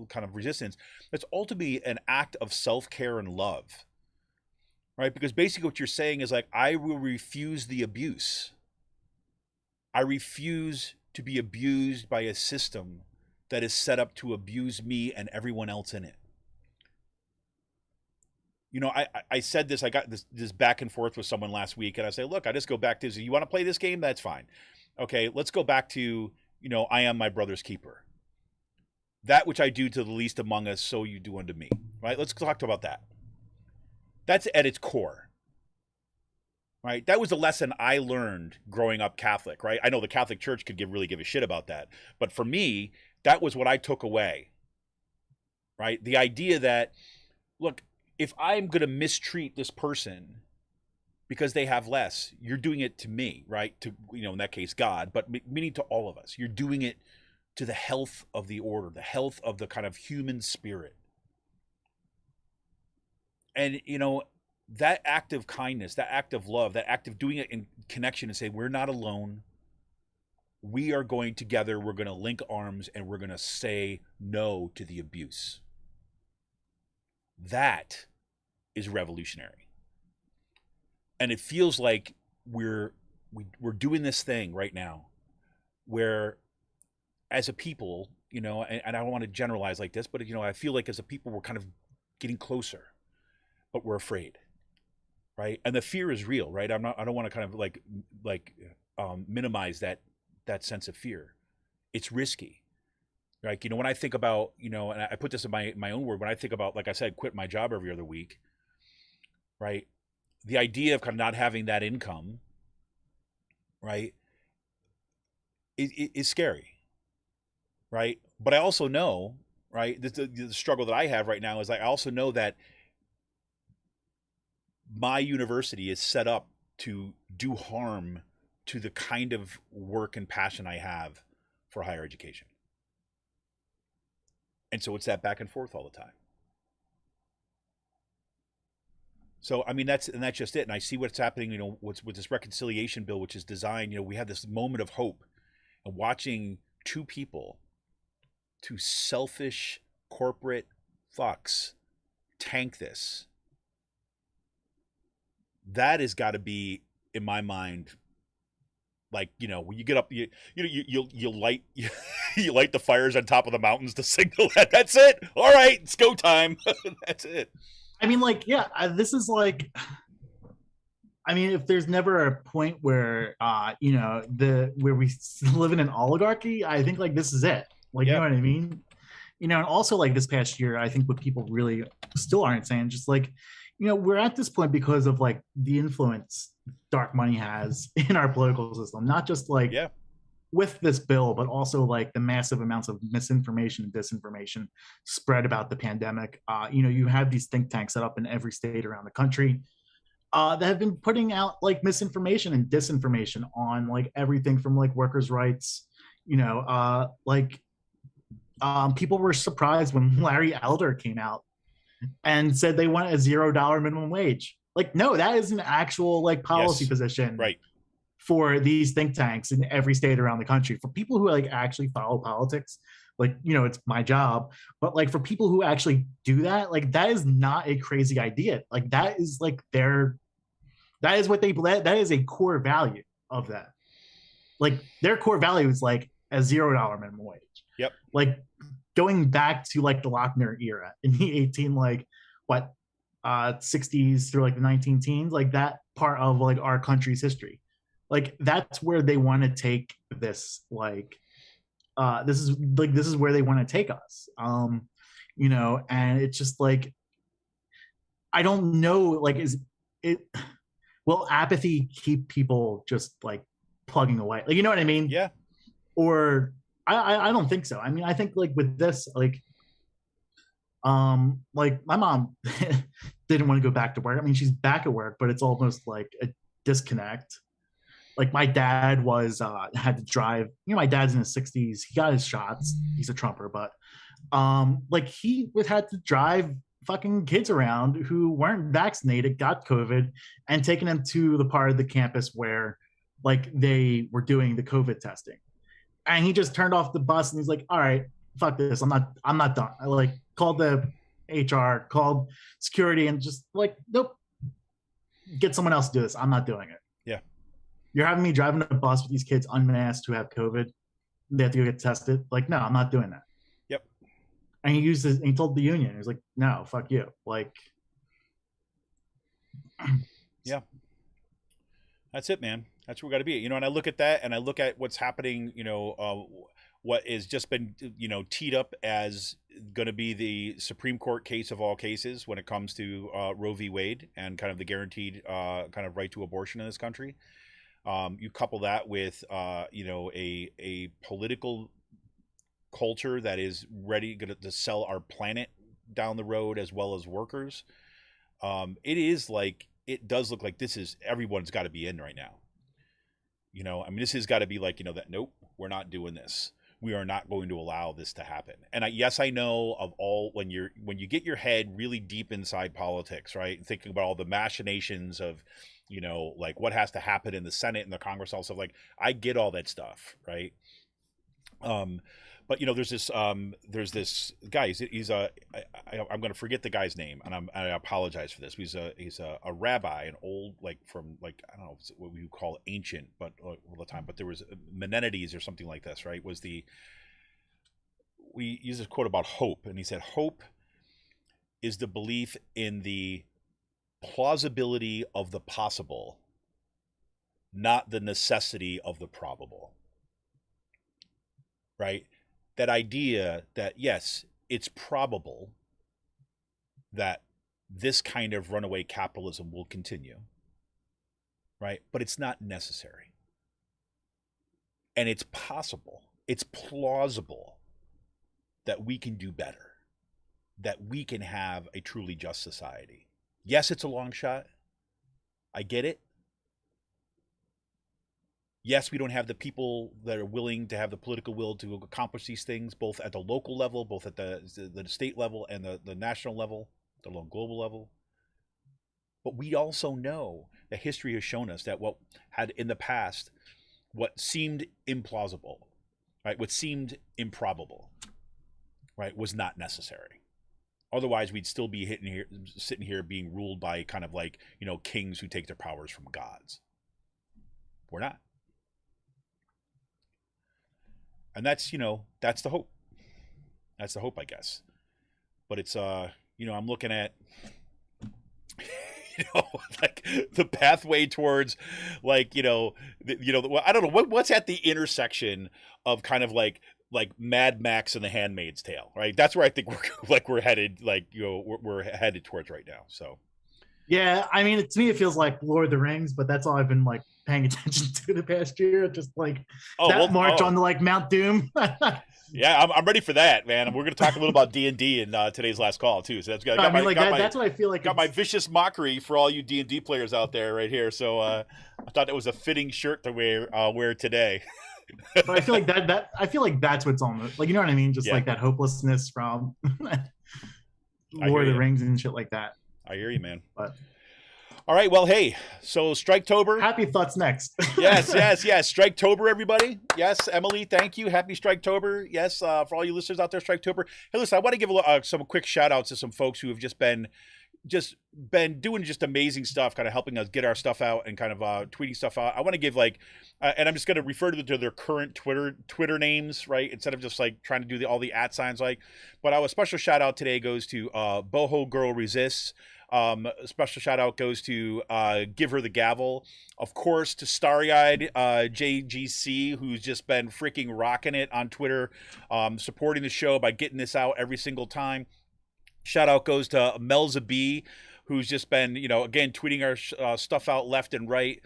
kind of resistance, it's ultimately an act of self-care and love, right? Because basically what you're saying is like, I will refuse the abuse. I refuse to be abused by a system that is set up to abuse me and everyone else in it. You know, I said this, I got this back and forth with someone last week, and I say, look, I just go back to, you want to play this game? That's fine. Okay, let's go back to, you know, I am my brother's keeper. That which I do to the least among us, so you do unto me. Right? Let's talk about that. That's at its core. Right? That was a lesson I learned growing up Catholic, right? I know the Catholic Church could really give a shit about that. But for me, that was what I took away. Right? The idea that, look, if I'm going to mistreat this person because they have less, you're doing it to me, right? To, you know, in that case, God, but meaning to all of us. You're doing it to the health of the order, the health of the kind of human spirit. And, you know, that act of kindness, that act of love, that act of doing it in connection and say, we're not alone. We are going together. We're going to link arms and we're going to say no to the abuse. That is revolutionary. And it feels like we're doing this thing right now where as a people, you know, and I don't want to generalize like this, but, you know, I feel like as a people, we're kind of getting closer, but we're afraid, right? And the fear is real, right? I don't want to kind of like minimize that sense of fear. It's risky. Like, you know, when I think about, you know, and I put this in my own word, when I think about, like I said, quit my job every other week, right? The idea of kind of not having that income, right, is scary, right? But I also know, right, the struggle that I have right now is I also know that my university is set up to do harm to the kind of work and passion I have for higher education. And so it's that back and forth all the time. So, I mean, that's just it. And I see what's happening, you know, with this reconciliation bill, which is designed, you know, we have this moment of hope and watching two selfish corporate fucks tank this. That has got to be, in my mind, like, you know, when you get up, you light you light the fires on top of the mountains to signal that that's it. All right, it's go time. That's it. I mean, like, yeah, this is like, I mean, if there's never a point where, where we live in an oligarchy, I think like this is it. Like, you Yeah. know what I mean? And also like this past year, I think what people really still aren't saying, just like, we're at this point because of like the influence dark money has in our political system, not just like Yeah. with this bill, but also like the massive amounts of misinformation and disinformation spread about the pandemic. You have these think tanks set up in every state around the country that have been putting out like misinformation and disinformation on like everything from like workers' rights. People were surprised when Larry Elder came out and said they want a $0 minimum wage. Like, no, that is an actual like policy Yes. position Right. for these think tanks in every state around the country. For people who like actually follow politics, like, it's my job. But like for people who actually do that, like that is not a crazy idea. Like that is like that is what that is a core value of that. Like their core value is like a $0 minimum wage. Yep. Like going back to like the Wagner era in the 60s through like the 19 teens, like that part of like our country's history. Like that's where they want to take this. Like this is where they want to take us. And it's just like I don't know. Like, is it will apathy keep people just like plugging away? Like, you know what I mean? Yeah. Or I don't think so. I mean, I think like with this, like my mom didn't want to go back to work. I mean, she's back at work, but it's almost like a disconnect. Like my dad had to drive. My dad's in his 60s. He got his shots. He's a Trumper, but like he had to drive fucking kids around who weren't vaccinated, got COVID, and taking them to the part of the campus where like they were doing the COVID testing. And he just turned off the bus and he's like, all right, fuck this. I'm not done. I like called the HR, called security, and just like, nope, get someone else to do this. I'm not doing it. Yeah. You're having me driving a bus with these kids unmasked who have COVID. They have to go get tested. Like, no, I'm not doing that. Yep. And he told the union, he was like, no, fuck you. Like, yeah. That's it, man. That's where we got to be. And I look at that and I look at what's happening, what has just been, teed up as going to be the Supreme Court case of all cases when it comes to Roe v. Wade and kind of the guaranteed kind of right to abortion in this country. You couple that with, a political culture that is ready to sell our planet down the road as well as workers. It does look like everyone's got to be in right now. This has got to be like, that, nope, we're not doing this. We are not going to allow this to happen. And I know of all, when you get your head really deep inside politics, right? And thinking about all the machinations of, like what has to happen in the Senate and the Congress, also like, I get all that stuff. Right. But there's this guy. I'm going to forget the guy's name, and I apologize for this. He's a rabbi, an old from I don't know what we would call ancient, but all the time. But there was Menenides or something like this, right? We use this quote about hope, and he said, "Hope is the belief in the plausibility of the possible, not the necessity of the probable." Right? That idea that, yes, it's probable that this kind of runaway capitalism will continue, right? But it's not necessary. And it's possible, it's plausible that we can do better, that we can have a truly just society. Yes, it's a long shot. I get it. Yes, we don't have the people that are willing to have the political will to accomplish these things, both at the local level, both at the state level and the national level, the global level. But we also know that history has shown us that what had in the past, what seemed implausible, right, what seemed improbable, right, was not necessary. Otherwise, we'd still be sitting here being ruled by kind of like, kings who take their powers from gods. We're not. And that's, that's the hope. That's the hope, I guess. But it's, I'm looking at, like the pathway towards, like, well, I don't know what's at the intersection of kind of like Mad Max and The Handmaid's Tale, right? That's where I think we're headed, like, we're headed towards right now. So Yeah, I mean, to me, it feels like Lord of the Rings, but that's all I've been like paying attention to the past year. Just like march on to like Mount Doom. yeah, I'm ready for that, man. And we're going to talk a little about D&D in today's last call too. So that's what I feel like. Got my vicious mockery for all you D&D players out there right here. So I thought that was a fitting shirt to wear today. But I feel like I feel like that's what's on the, like, you know what I mean? Just like that hopelessness from Lord of the Rings and shit like that. I hear you, man. But all right, well, hey, so Striketober. Happy thoughts next. yes. Striketober, everybody. Yes, Emily, thank you. Happy Striketober. Yes, for all you listeners out there, Striketober. Hey, listen, I want to give some quick shout outs to some folks who have just been doing just amazing stuff, kind of helping us get our stuff out and kind of tweeting stuff out. I want to give and I'm just going to refer to their current Twitter names, right? Instead of just like trying to do all the @ signs, but a special shout out today goes to Boho Girl Resists. A special shout out goes to Give Her the Gavel, of course, to Starry-Eyed JGC, who's just been freaking rocking it on Twitter, supporting the show by getting this out every single time. Shout out goes to Melza B, who's just been, again, tweeting our stuff out left and right.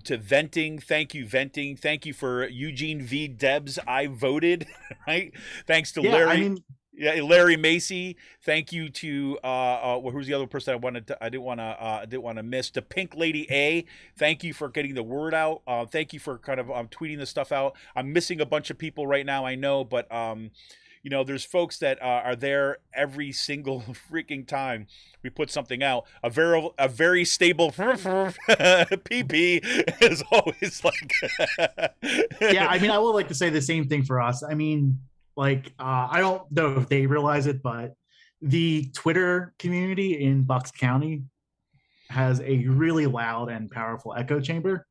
To Venting, thank you, Venting. Thank you for Eugene V. Debs. I voted, right? Thanks to Larry. Larry Macy. Thank you to who's the other person I didn't want to miss. To Pink Lady A. Thank you for getting the word out. Thank you for kind of tweeting this stuff out. I'm missing a bunch of people right now, I know, but there's folks that are there every single freaking time we put something out. A very stable PP is always like. Yeah, I mean, I would like to say the same thing for us. I mean, like, I don't know if they realize it, but the Twitter community in Bucks County has a really loud and powerful echo chamber,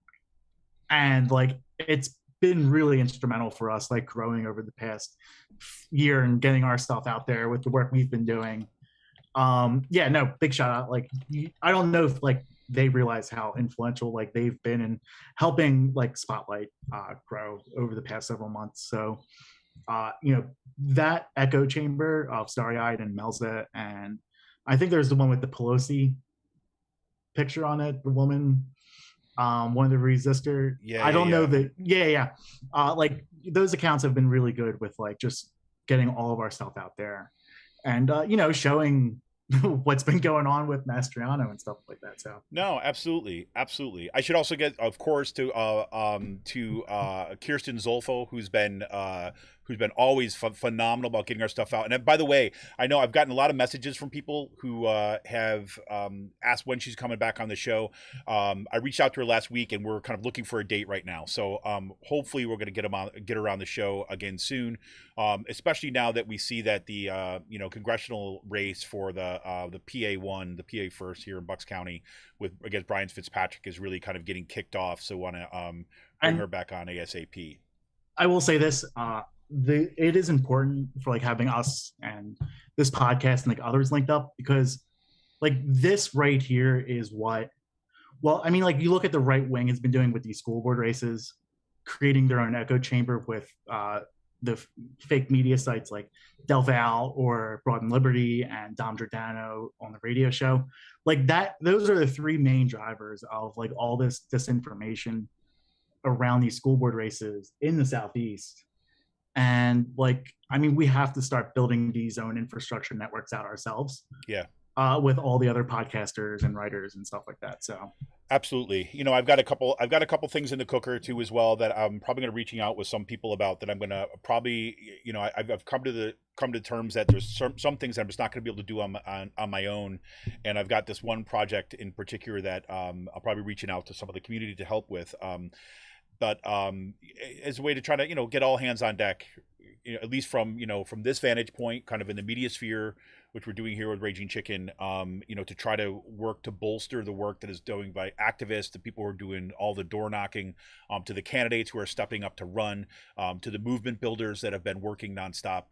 and like it's been really instrumental for us, like growing over the past year and getting our stuff out there with the work we've been doing. Big shout out. Like, I don't know if like they realize how influential like they've been in helping like Spotlight grow over the past several months. So that echo chamber of Starry-Eyed and Melza, and I think there's the one with the Pelosi picture on it, the woman, one of the resistor. I don't know that. Like those accounts have been really good with like just getting all of our stuff out there, and showing what's been going on with Mastriano and stuff like that. So no, absolutely. I should also get, of course, to Kirsten Zolfo, who's been always phenomenal about getting our stuff out. And by the way, I know I've gotten a lot of messages from people who have asked when she's coming back on the show. I reached out to her last week, and we're kind of looking for a date right now. So hopefully we're going to get her on the show again soon, especially now that we see that the congressional race for the PA1, the PA first here in Bucks County against Brian Fitzpatrick is really kind of getting kicked off. So want to bring her back on ASAP. I will say this. It is important for like having us and this podcast and like others linked up, because like this right here is what, well, I mean, like you look at the right wing has been doing with these school board races, creating their own echo chamber with the fake media sites like Del Val or Broad and Liberty and Dom Giordano on the radio show. Like that, those are the three main drivers of like all this disinformation around these school board races in the Southeast. And like, I mean, we have to start building these own infrastructure networks out ourselves. Yeah. With all the other podcasters and writers and stuff like that. So absolutely. I've got a couple things in the cooker too as well that I'm probably going to reaching out with some people about, that I'm going to probably, I've come to terms that there's some things that I'm just not going to be able to do on my own. And I've got this one project in particular that I'll probably be reaching out to some of the community to help with. But as a way to try to, get all hands on deck, at least from this vantage point, kind of in the media sphere, which we're doing here with Raging Chicken, to try to work to bolster the work that is doing by activists, the people who are doing all the door knocking, to the candidates who are stepping up to run, to the movement builders that have been working nonstop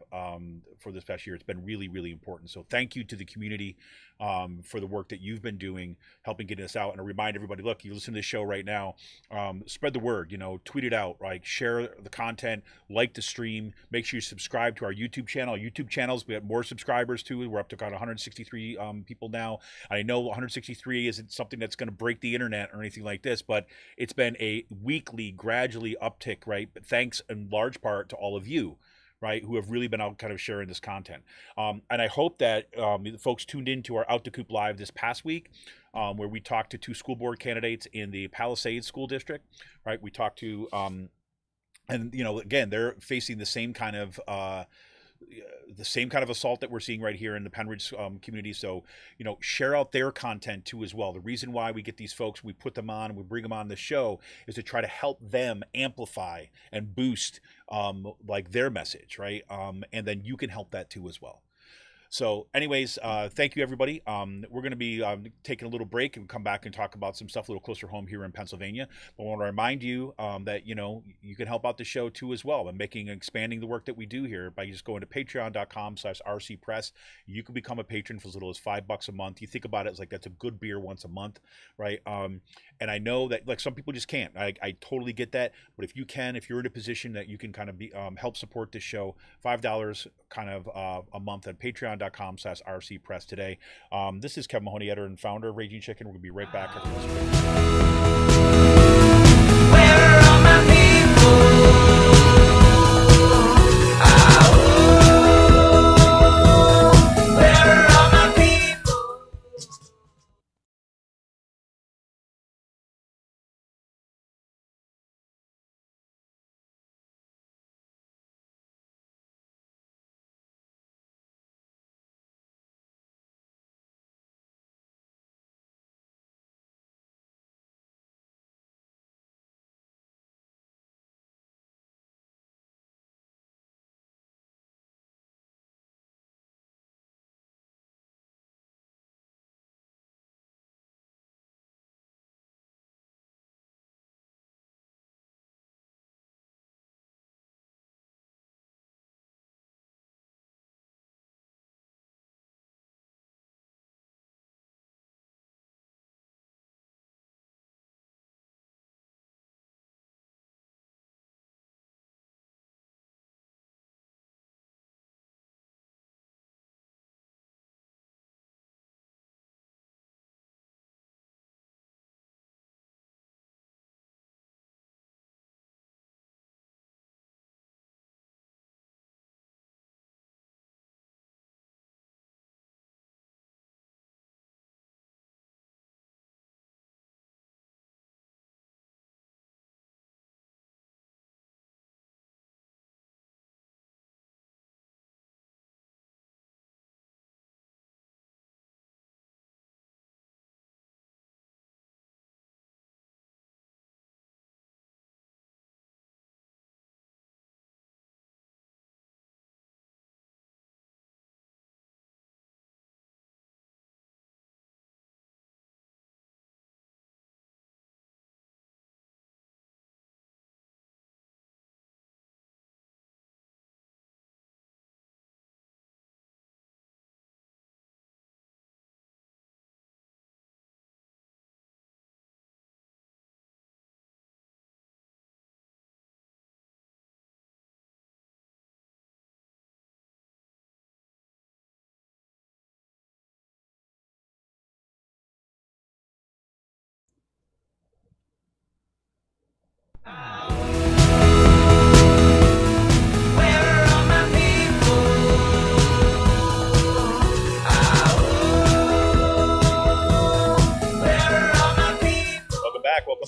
for this past year. It's been really, really important. So thank you to the community for the work that you've been doing, helping get us out. And I remind everybody, look, you listen to this show right now, spread the word, tweet it out, right? Share the content, like the stream, make sure you subscribe to our YouTube channel. YouTube channels, we have more subscribers too. We're up to kind of 163 people now. I know 163 isn't something that's going to break the internet or anything like this, but it's been a weekly, gradually uptick, right? But thanks in large part to all of you, right, who have really been out kind of sharing this content. And I hope that folks tuned into our Out to Coop Live this past week, where we talked to 2 school board candidates in the Palisades School District, right? We talked to, and again, they're facing the same kind of assault that we're seeing right here in the Penridge community. So, share out their content too as well. The reason why we get these folks, we put them on, we bring them on the show, is to try to help them amplify and boost their message, right? And then you can help that too as well. So anyways, thank you, everybody. We're going to be taking a little break and come back and talk about some stuff a little closer home here in Pennsylvania. But I want to remind you that, you can help out the show too as well, and expanding the work that we do here by just going to patreon.com/rcpress. You can become a patron for as little as $5 a month. You think about it, it's like that's a good beer once a month, right? And I know that some people just can't. I totally get that. But if you can, if you're in a position that you can kind of be help support this show, $5 kind of a month at patreon.com/rcpress today. This is Kevin Mahoney, editor and founder of Raging Chicken. We're going to be right back after this break. Where are my people? Where are my people?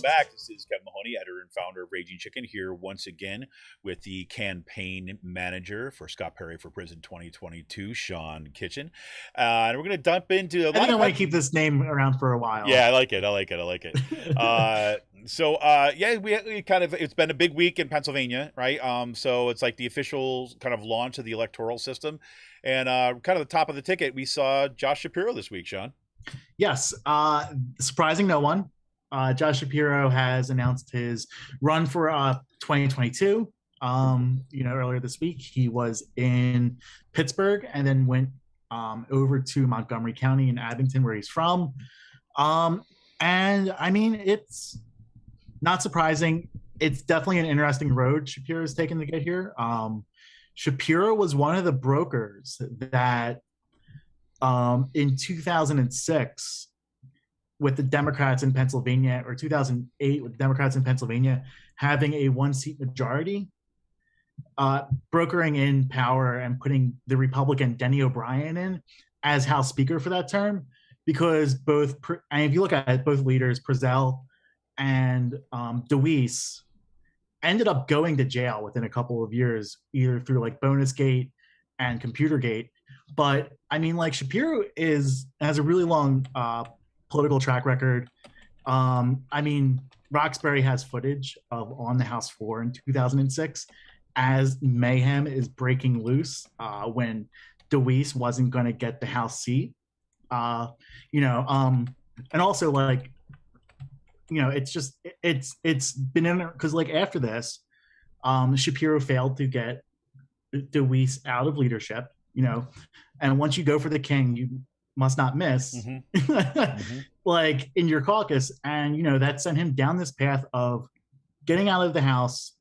back. This is Kevin Mahoney, editor and founder of Raging Chicken, here once again with the campaign manager for Scott Perry for Prison 2022, Sean Kitchen. And we're going to dump into. I think I want to keep this name around for a while. Yeah, I like it. We kind of, it's been a big week in Pennsylvania, right? So it's like the official kind of launch of the electoral system, and kind of the top of the ticket, we saw Josh Shapiro this week, Sean. Yes, surprising no one. Josh Shapiro has announced his run for 2022. Earlier this week, he was in Pittsburgh and then went over to Montgomery County in Abington, where he's from. And I mean, it's not surprising. It's definitely an interesting road Shapiro's taken to get here. Shapiro was one of the brokers that in 2006 with the Democrats in Pennsylvania, or 2008 with the Democrats in Pennsylvania having a one-seat majority, brokering in power and putting the Republican Denny O'Brien in as House Speaker for that term, because and if you look at it, both leaders, Prezell and DeWeese, ended up going to jail within a couple of years, either through like Bonus Gate and Computer Gate. But I mean, like, Shapiro has a really long political track record. I mean, Roxbury has footage of on the House floor in 2006 as mayhem is breaking loose when DeWeese wasn't going to get the House seat. And also, like, it's been in, because like after this, Shapiro failed to get DeWeese out of leadership, and once you go for the king, you must not miss, like in your caucus. And, that sent him down this path of getting out of the House,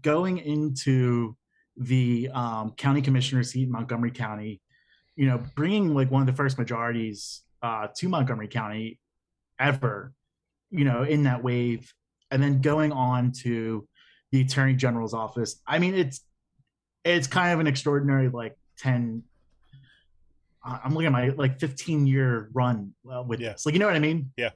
going into the county commissioner seat in Montgomery County, bringing like one of the first majorities to Montgomery County ever, in that wave, and then going on to the Attorney General's office. I mean, it's kind of an extraordinary, like, I'm looking at my like 15-year run with this. Like, you know what I mean? Yeah.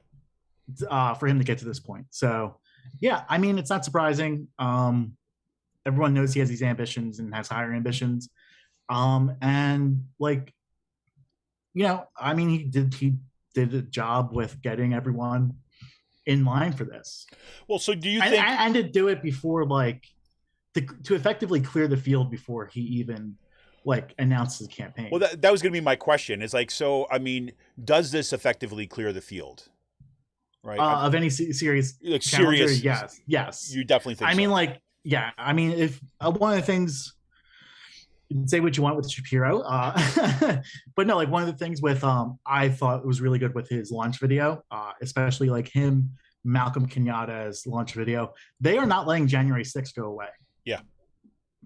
For him to get to this point. So, yeah, I mean, it's not surprising. Everyone knows he has these ambitions and has higher ambitions. And like, I mean, he did a job with getting everyone in line for this. Well, so do you think, and to do it before, like, to effectively clear the field before he even like announced his campaign? Well, that was going to be my question. Is like, so I mean, does this effectively clear the field? Right. Of any serious, like serious? Yes. You definitely think? I mean, like, yeah. I mean, if one of the things, you can say what you want with Shapiro, but no, like, one of the things with I thought was really good with his launch video, especially like him, Malcolm Kenyatta's launch video. They are not letting January 6th go away. Yeah.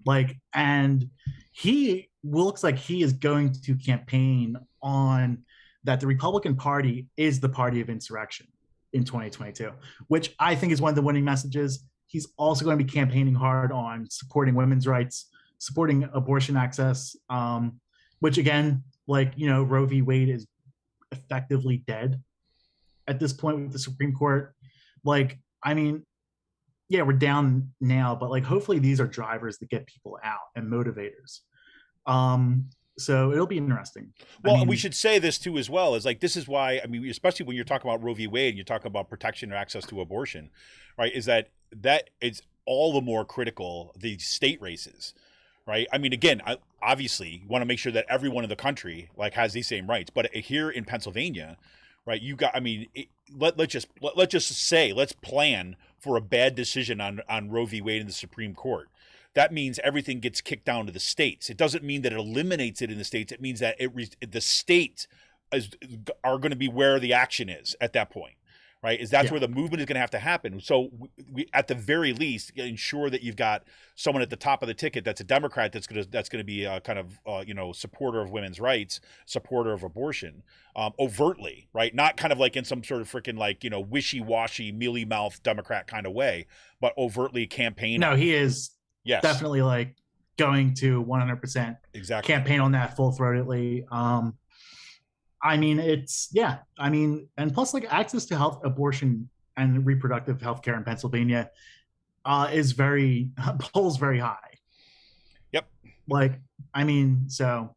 Like, and he looks like he is going to campaign on that the Republican Party is the party of insurrection in 2022, which I think is one of the winning messages. He's also going to be campaigning hard on supporting women's rights, supporting abortion access, which again, like, Roe v. Wade is effectively dead at this point with the Supreme Court. Like, I mean, yeah, we're down now, but like, hopefully these are drivers that get people out and motivators. So it'll be interesting. Well, and we should say this too as well, is like, this is why, I mean, especially when you're talking about Roe v. Wade and you talk about protection or access to abortion, right, is that it's all the more critical, the state races, right? I mean, again, obviously you want to make sure that everyone in the country like has these same rights, but here in Pennsylvania, right, you got, I mean, let's just plan for a bad decision on Roe v. Wade in the Supreme Court. That means everything gets kicked down to the states. It doesn't mean that it eliminates it in the states. It means that the states are going to be where the action is at that point, right? That's where the movement is going to have to happen. So we at the very least, ensure that you've got someone at the top of the ticket that's a Democrat that's going to be a kind of supporter of women's rights, supporter of abortion, overtly, right? Not kind of like in some sort of freaking like wishy-washy, mealy-mouthed Democrat kind of way, but overtly campaign. No, he is. Yes. Definitely like going to 100% campaign on that full-throatedly. I mean, and plus like access to health, abortion and reproductive health care in Pennsylvania is polls very high. Yep. Like, I mean, so,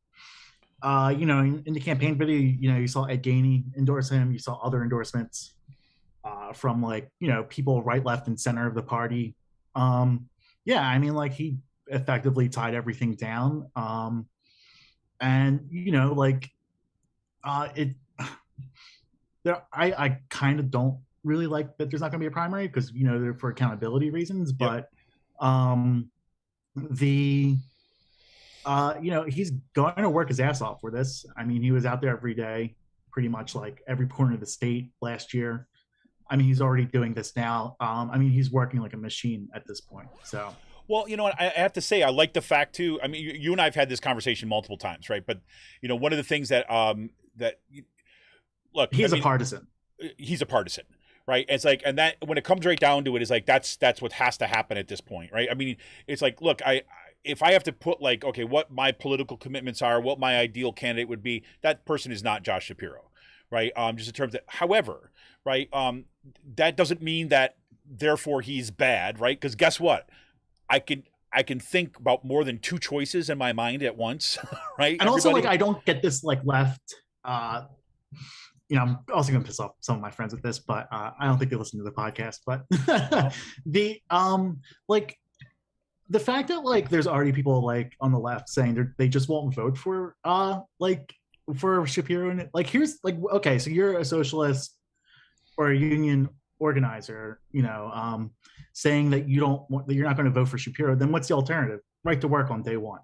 you know, in the campaign video, you know, you saw Ed Gainey endorse him. You saw other endorsements from, like, you know, people right, left, and center of the party. Yeah, I mean, like, he effectively tied everything down. And, you know, like, I kind of don't really like that there's not going to be a primary because, you know, they're for accountability reasons. But you know, he's going to work his ass off for this. I mean, he was out there every day, pretty much like every corner of the state last year. I mean, he's already doing this now. I mean, he's working like a machine at this point. So. Well, you know what, I have to say, I like the fact too. I mean, you and I have had this conversation multiple times, right? But, you know, one of the things that look, he's a partisan. He's a partisan, right? It's like, and that when it comes right down to it, is like that's what has to happen at this point, right? I mean, it's like, look, if I have to put like, okay, what my political commitments are, what my ideal candidate would be, that person is not Josh Shapiro, right? Just in terms of, however, right, that doesn't mean that therefore he's bad, right? Because guess what? I can think about more than two choices in my mind at once, right? And also, like, I don't get this, like, left, you know, I'm also going to piss off some of my friends with this, but I don't think they listen to the podcast. But like, the fact that, like, there's already people, like, on the left saying they just won't vote for like for Shapiro, and like, here's like, okay, so you're a socialist or a union organizer, you know, saying that you're not going to vote for Shapiro, then what's the alternative? Right to work on day one.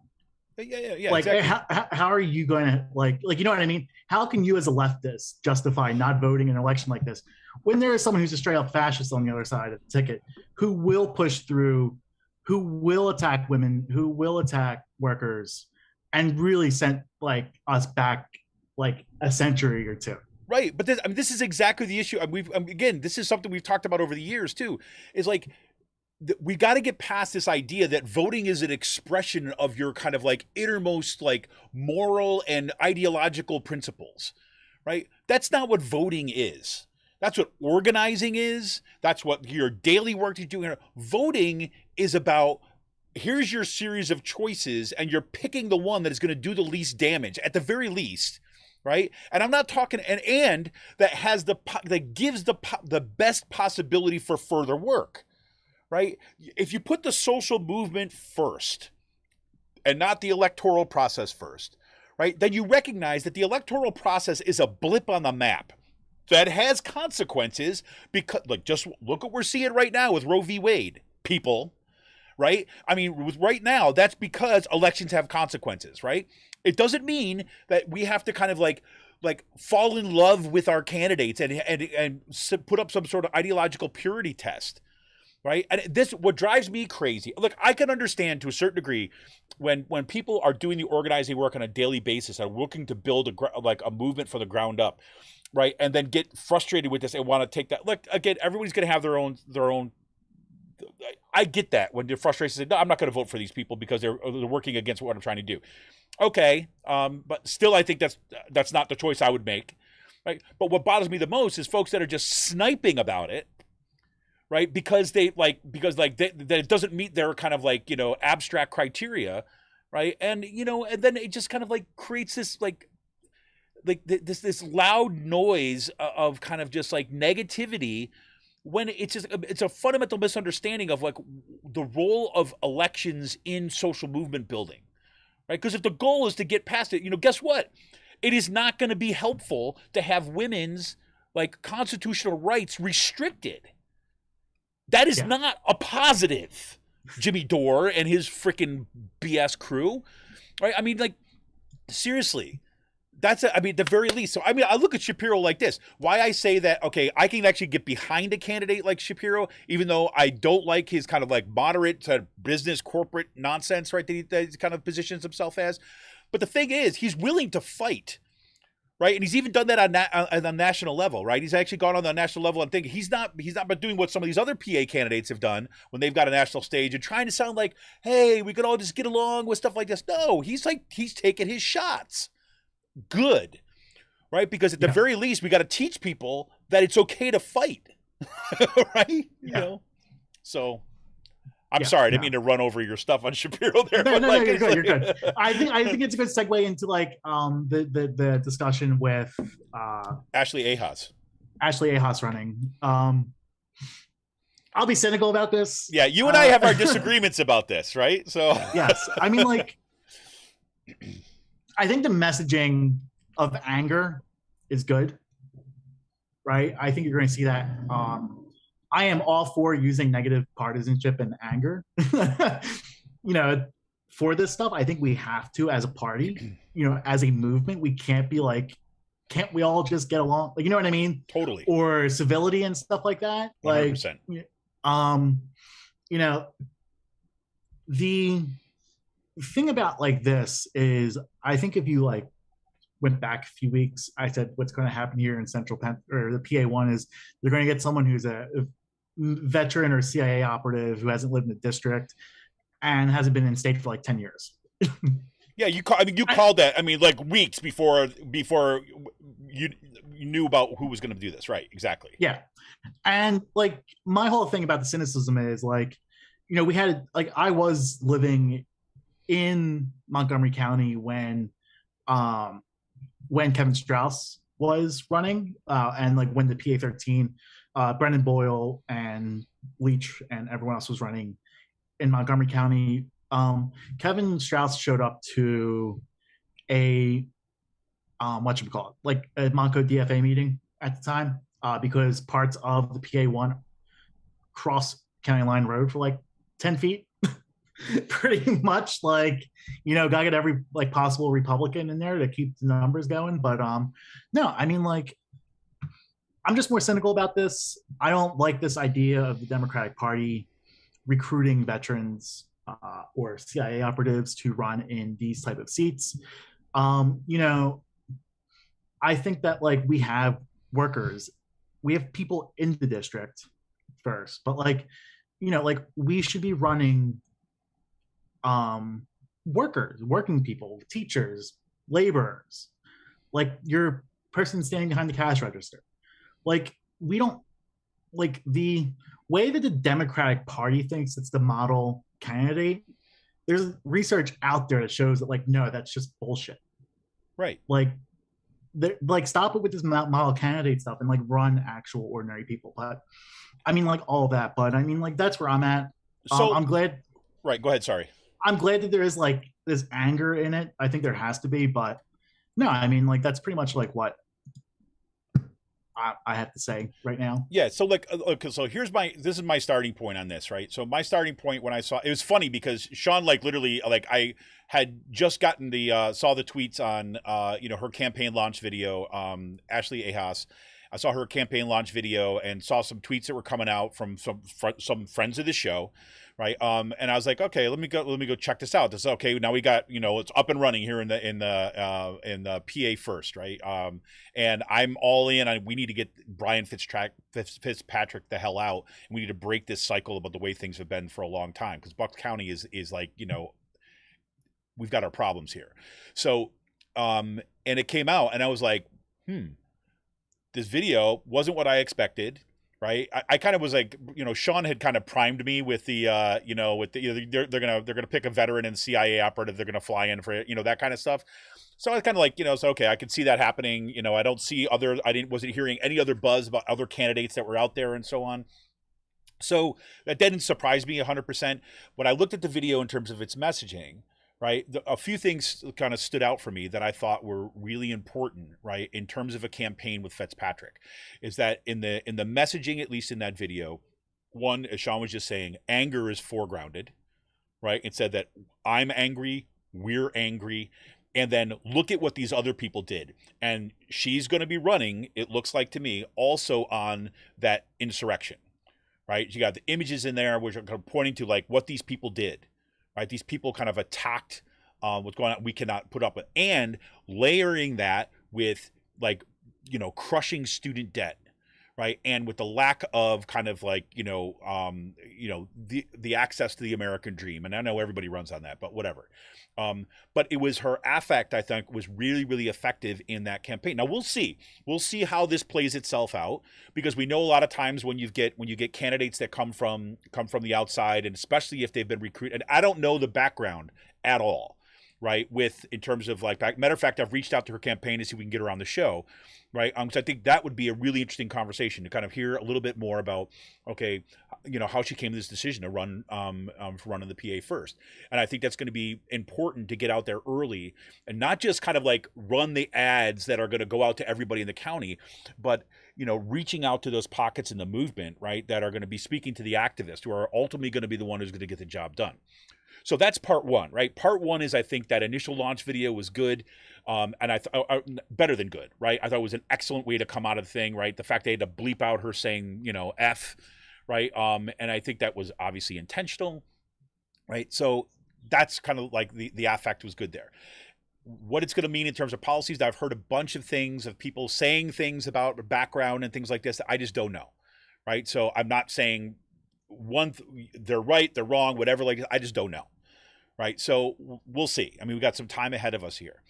Yeah. Like, exactly. how are you going to like, you know what I mean? How can you as a leftist justify not voting in an election like this when there is someone who's a straight up fascist on the other side of the ticket, who will push through, who will attack women, who will attack workers, and really sent like us back like a century or two? Right, but this is exactly the issue. Again, this is something we've talked about over the years too. Is like, we got to get past this idea that voting is an expression of your kind of like innermost like moral and ideological principles, right? That's not what voting is. That's what organizing is. That's what your daily work is doing. Voting is about, here's your series of choices, and you're picking the one that is going to do the least damage, at the very least. Right, and I'm not talking, and that has that gives the best possibility for further work, right? If you put the social movement first, and not the electoral process first, right, then you recognize that the electoral process is a blip on the map that has consequences. Because, like, just look what we're seeing right now with Roe v. Wade, people. Right? I mean, right now, that's because elections have consequences, right? It doesn't mean that we have to kind of like fall in love with our candidates and put up some sort of ideological purity test, right? And this, what drives me crazy. Look, I can understand to a certain degree when people are doing the organizing work on a daily basis and looking to build a movement from the ground up, right? And then get frustrated with this and want to take that. Look, again, everybody's going to have their own. I get that when they're frustrated, say, no, I'm not going to vote for these people because they're working against what I'm trying to do. Okay, but still, I think that's not the choice I would make, right? But what bothers me the most is folks that are just sniping about it, right? Because that it doesn't meet their kind of like, you know, abstract criteria, right? And, you know, and then it just kind of like creates this this loud noise of kind of just like negativity, when it's a fundamental misunderstanding of like the role of elections in social movement building, right? Because if the goal is to get past it, you know, guess what? It is not going to be helpful to have women's like constitutional rights restricted. That is not a positive. Jimmy Dore and his freaking BS crew, right? I mean, like, seriously. That's, the very least. So, I mean, I look at Shapiro like this. Why I say that, okay, I can actually get behind a candidate like Shapiro, even though I don't like his kind of like moderate to business corporate nonsense, right, that he kind of positions himself as. But the thing is, he's willing to fight, right? And he's even done that on a national level, right? He's actually gone on the national level and thinking he's not been doing what some of these other PA candidates have done when they've got a national stage and trying to sound like, hey, we could all just get along with stuff like this. No, he's taking his shots. Good, right? Because at the very least, we got to teach people that it's okay to fight, right? You Yeah. know, so I'm Yeah, sorry, I didn't no. mean to run over your stuff on Shapiro there. No, but no, like, no, you're it's good. You're like- good. I think it's a good segue into like the discussion with Ashley Ahas. Ashley Ahas running. I'll be cynical about this. Yeah, you and I have our disagreements about this, right? So Yes, I mean, like, I think the messaging of anger is good, right? I think you're going to see that. I am all for using negative partisanship and anger, you know, for this stuff. I think we have to, as a party, you know, as a movement. We can't be like, can't we all just get along? Like, you know what I mean? totally, Or civility and stuff like that. Like, 100%. you know, the thing about like this is, I think if you like went back a few weeks, I said what's going to happen here in Central Penn or the PA1 is they're going to get someone who's a veteran or CIA operative who hasn't lived in the district and hasn't been in state for like 10 years. Yeah, you called that. I mean, like weeks before you knew about who was going to do this, right? Exactly. Yeah. And like my whole thing about the cynicism is like, you know, we had like I was living in Montgomery County when Kevin Strauss was running, and like when the PA13, Brendan Boyle and Leach and everyone else was running in Montgomery County. Kevin Strauss showed up to a what should we call it, like a Monco DFA meeting at the time, because parts of the PA1 cross county line road for like 10 feet. Pretty much, like, you know, gotta get every like possible Republican in there to keep the numbers going. But no, I mean, like, I'm just more cynical about this. I don't like this idea of the Democratic Party recruiting veterans or CIA operatives to run in these type of seats. You know, I think that like we have workers, we have people in the district first, but like, you know, like we should be running workers, working people, teachers, laborers, like your person standing behind the cash register. Like we don't, like the way that the Democratic Party thinks it's the model candidate, there's research out there that shows that like no, that's just bullshit. Right. Like stop it with this model candidate stuff and like run actual ordinary people. But I mean, like all that, but I mean, like that's where I'm at. So I'm glad. Right, go ahead, sorry. I'm glad that there is like this anger in it. I think there has to be, but no, I mean, like that's pretty much like what I have to say right now. Yeah, so like, okay, so this is my starting point on this, right? So my starting point when I saw, it was funny because Sean, like literally, like I had just gotten saw the tweets on, you know, her campaign launch video, Ashley Ahas. I saw her campaign launch video and saw some tweets that were coming out from some friends of the show, right? And I was like, okay, let me go check this out. This is okay. Now we got, you know, it's up and running here in the PA first, right? And I'm all in. We need to get Brian Fitzpatrick the hell out, and we need to break this cycle about the way things have been for a long time, because Bucks County is like, you know, we've got our problems here. So, and it came out, and I was like, this video wasn't what I expected, right? I kind of was like, you know, Sean had kind of primed me with the, you know, with the, you know, they're gonna pick a veteran and CIA operative, they're gonna fly in for it, you know, that kind of stuff. So I was kind of like, you know, so okay, I could see that happening. You know, I wasn't hearing any other buzz about other candidates that were out there and so on. So that didn't surprise me 100%. When I looked at the video in terms of its messaging, right, a few things kind of stood out for me that I thought were really important, right, in terms of a campaign with Fitzpatrick, is that in the messaging, at least in that video, one, as Sean was just saying, anger is foregrounded, right? It said that I'm angry, we're angry, and then look at what these other people did. And she's going to be running, it looks like to me, also on that insurrection, right? You got the images in there which are kind of pointing to like what these people did. Right, these people kind of attacked what's going on. We cannot put up with, and layering that with like, you know, crushing student debt, right? And with the lack of kind of like, the access to the American dream. And I know everybody runs on that, but whatever. But it was her affect, I think, was really, really effective in that campaign. Now we'll see how this plays itself out, because we know a lot of times when you get candidates that come from the outside, and especially if they've been recruited, and I don't know the background at all, right? In terms of like, matter of fact, I've reached out to her campaign to see if we can get her on the show, right? So I think that would be a really interesting conversation to kind of hear a little bit more about, okay, how she came to this decision to run for running the PA first. And I think that's going to be important to get out there early and not just kind of like run the ads that are going to go out to everybody in the county, but reaching out to those pockets in the movement, right, that are going to be speaking to the activists who are ultimately going to be the one who's going to get the job done. So that's part one, right? Part one is, I think that initial launch video was good, and I better than good, right? I thought it was an excellent way to come out of the thing, right? The fact they had to bleep out her saying, F, right? And I think that was obviously intentional, right? So that's kind of like the affect was good there. What it's going to mean in terms of policies, I've heard a bunch of things of people saying things about background and things like this that I just don't know, right? So I'm not saying they're right, they're wrong, whatever, like I just don't know, right? So we'll see. I mean, we got some time ahead of us here.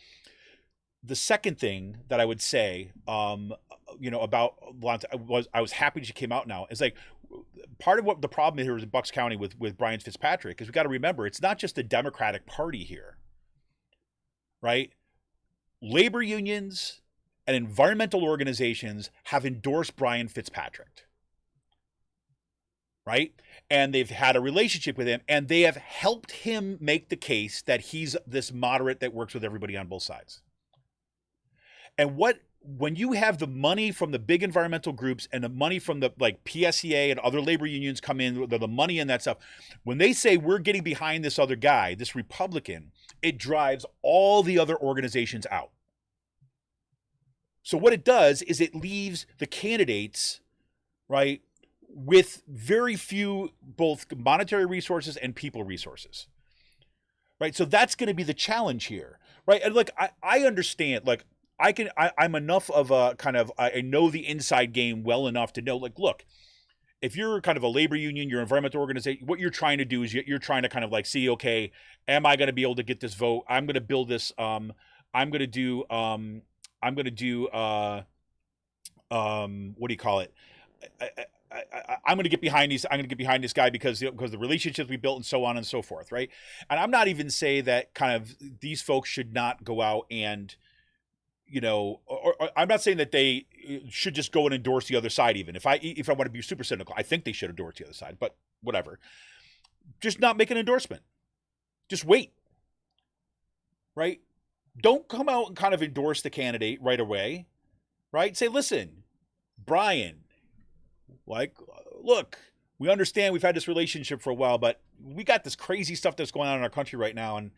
The second thing that I would say, about was I was happy she came out now. It's like part of what the problem here is in Bucks County with Brian Fitzpatrick is we got to remember it's not just the Democratic Party here, right? Labor unions and environmental organizations have endorsed Brian Fitzpatrick. Right? And they've had a relationship with him, and they have helped him make the case that he's this moderate that works with everybody on both sides. And when you have the money from the big environmental groups and the money from the like PSEA and other labor unions come in, the money and that stuff, when they say we're getting behind this other guy, this Republican, it drives all the other organizations out. So what it does is it leaves the candidates, right, with very few both monetary resources and people resources, right? So that's going to be the challenge here, right? And like I understand, like I'm enough of a kind of, I know the inside game well enough to know, like, look, if you're kind of a labor union, you're an environmental organization, what you're trying to do is you're trying to kind of like see, okay, am I going to be able to get this vote? I'm going to build this. I'm going to do what do you call it? I'm going to get behind these. I'm going to get behind this guy because the relationships we built and so on and so forth, right? And I'm not even saying that kind of these folks should not go out and, or I'm not saying that they should just go and endorse the other side. Even if I want to be super cynical, I think they should endorse the other side. But whatever, just not make an endorsement. Just wait, right? Don't come out and kind of endorse the candidate right away, right? Say, listen, Brian. Like, look, we understand we've had this relationship for a while, but we got this crazy stuff that's going on in our country right now, and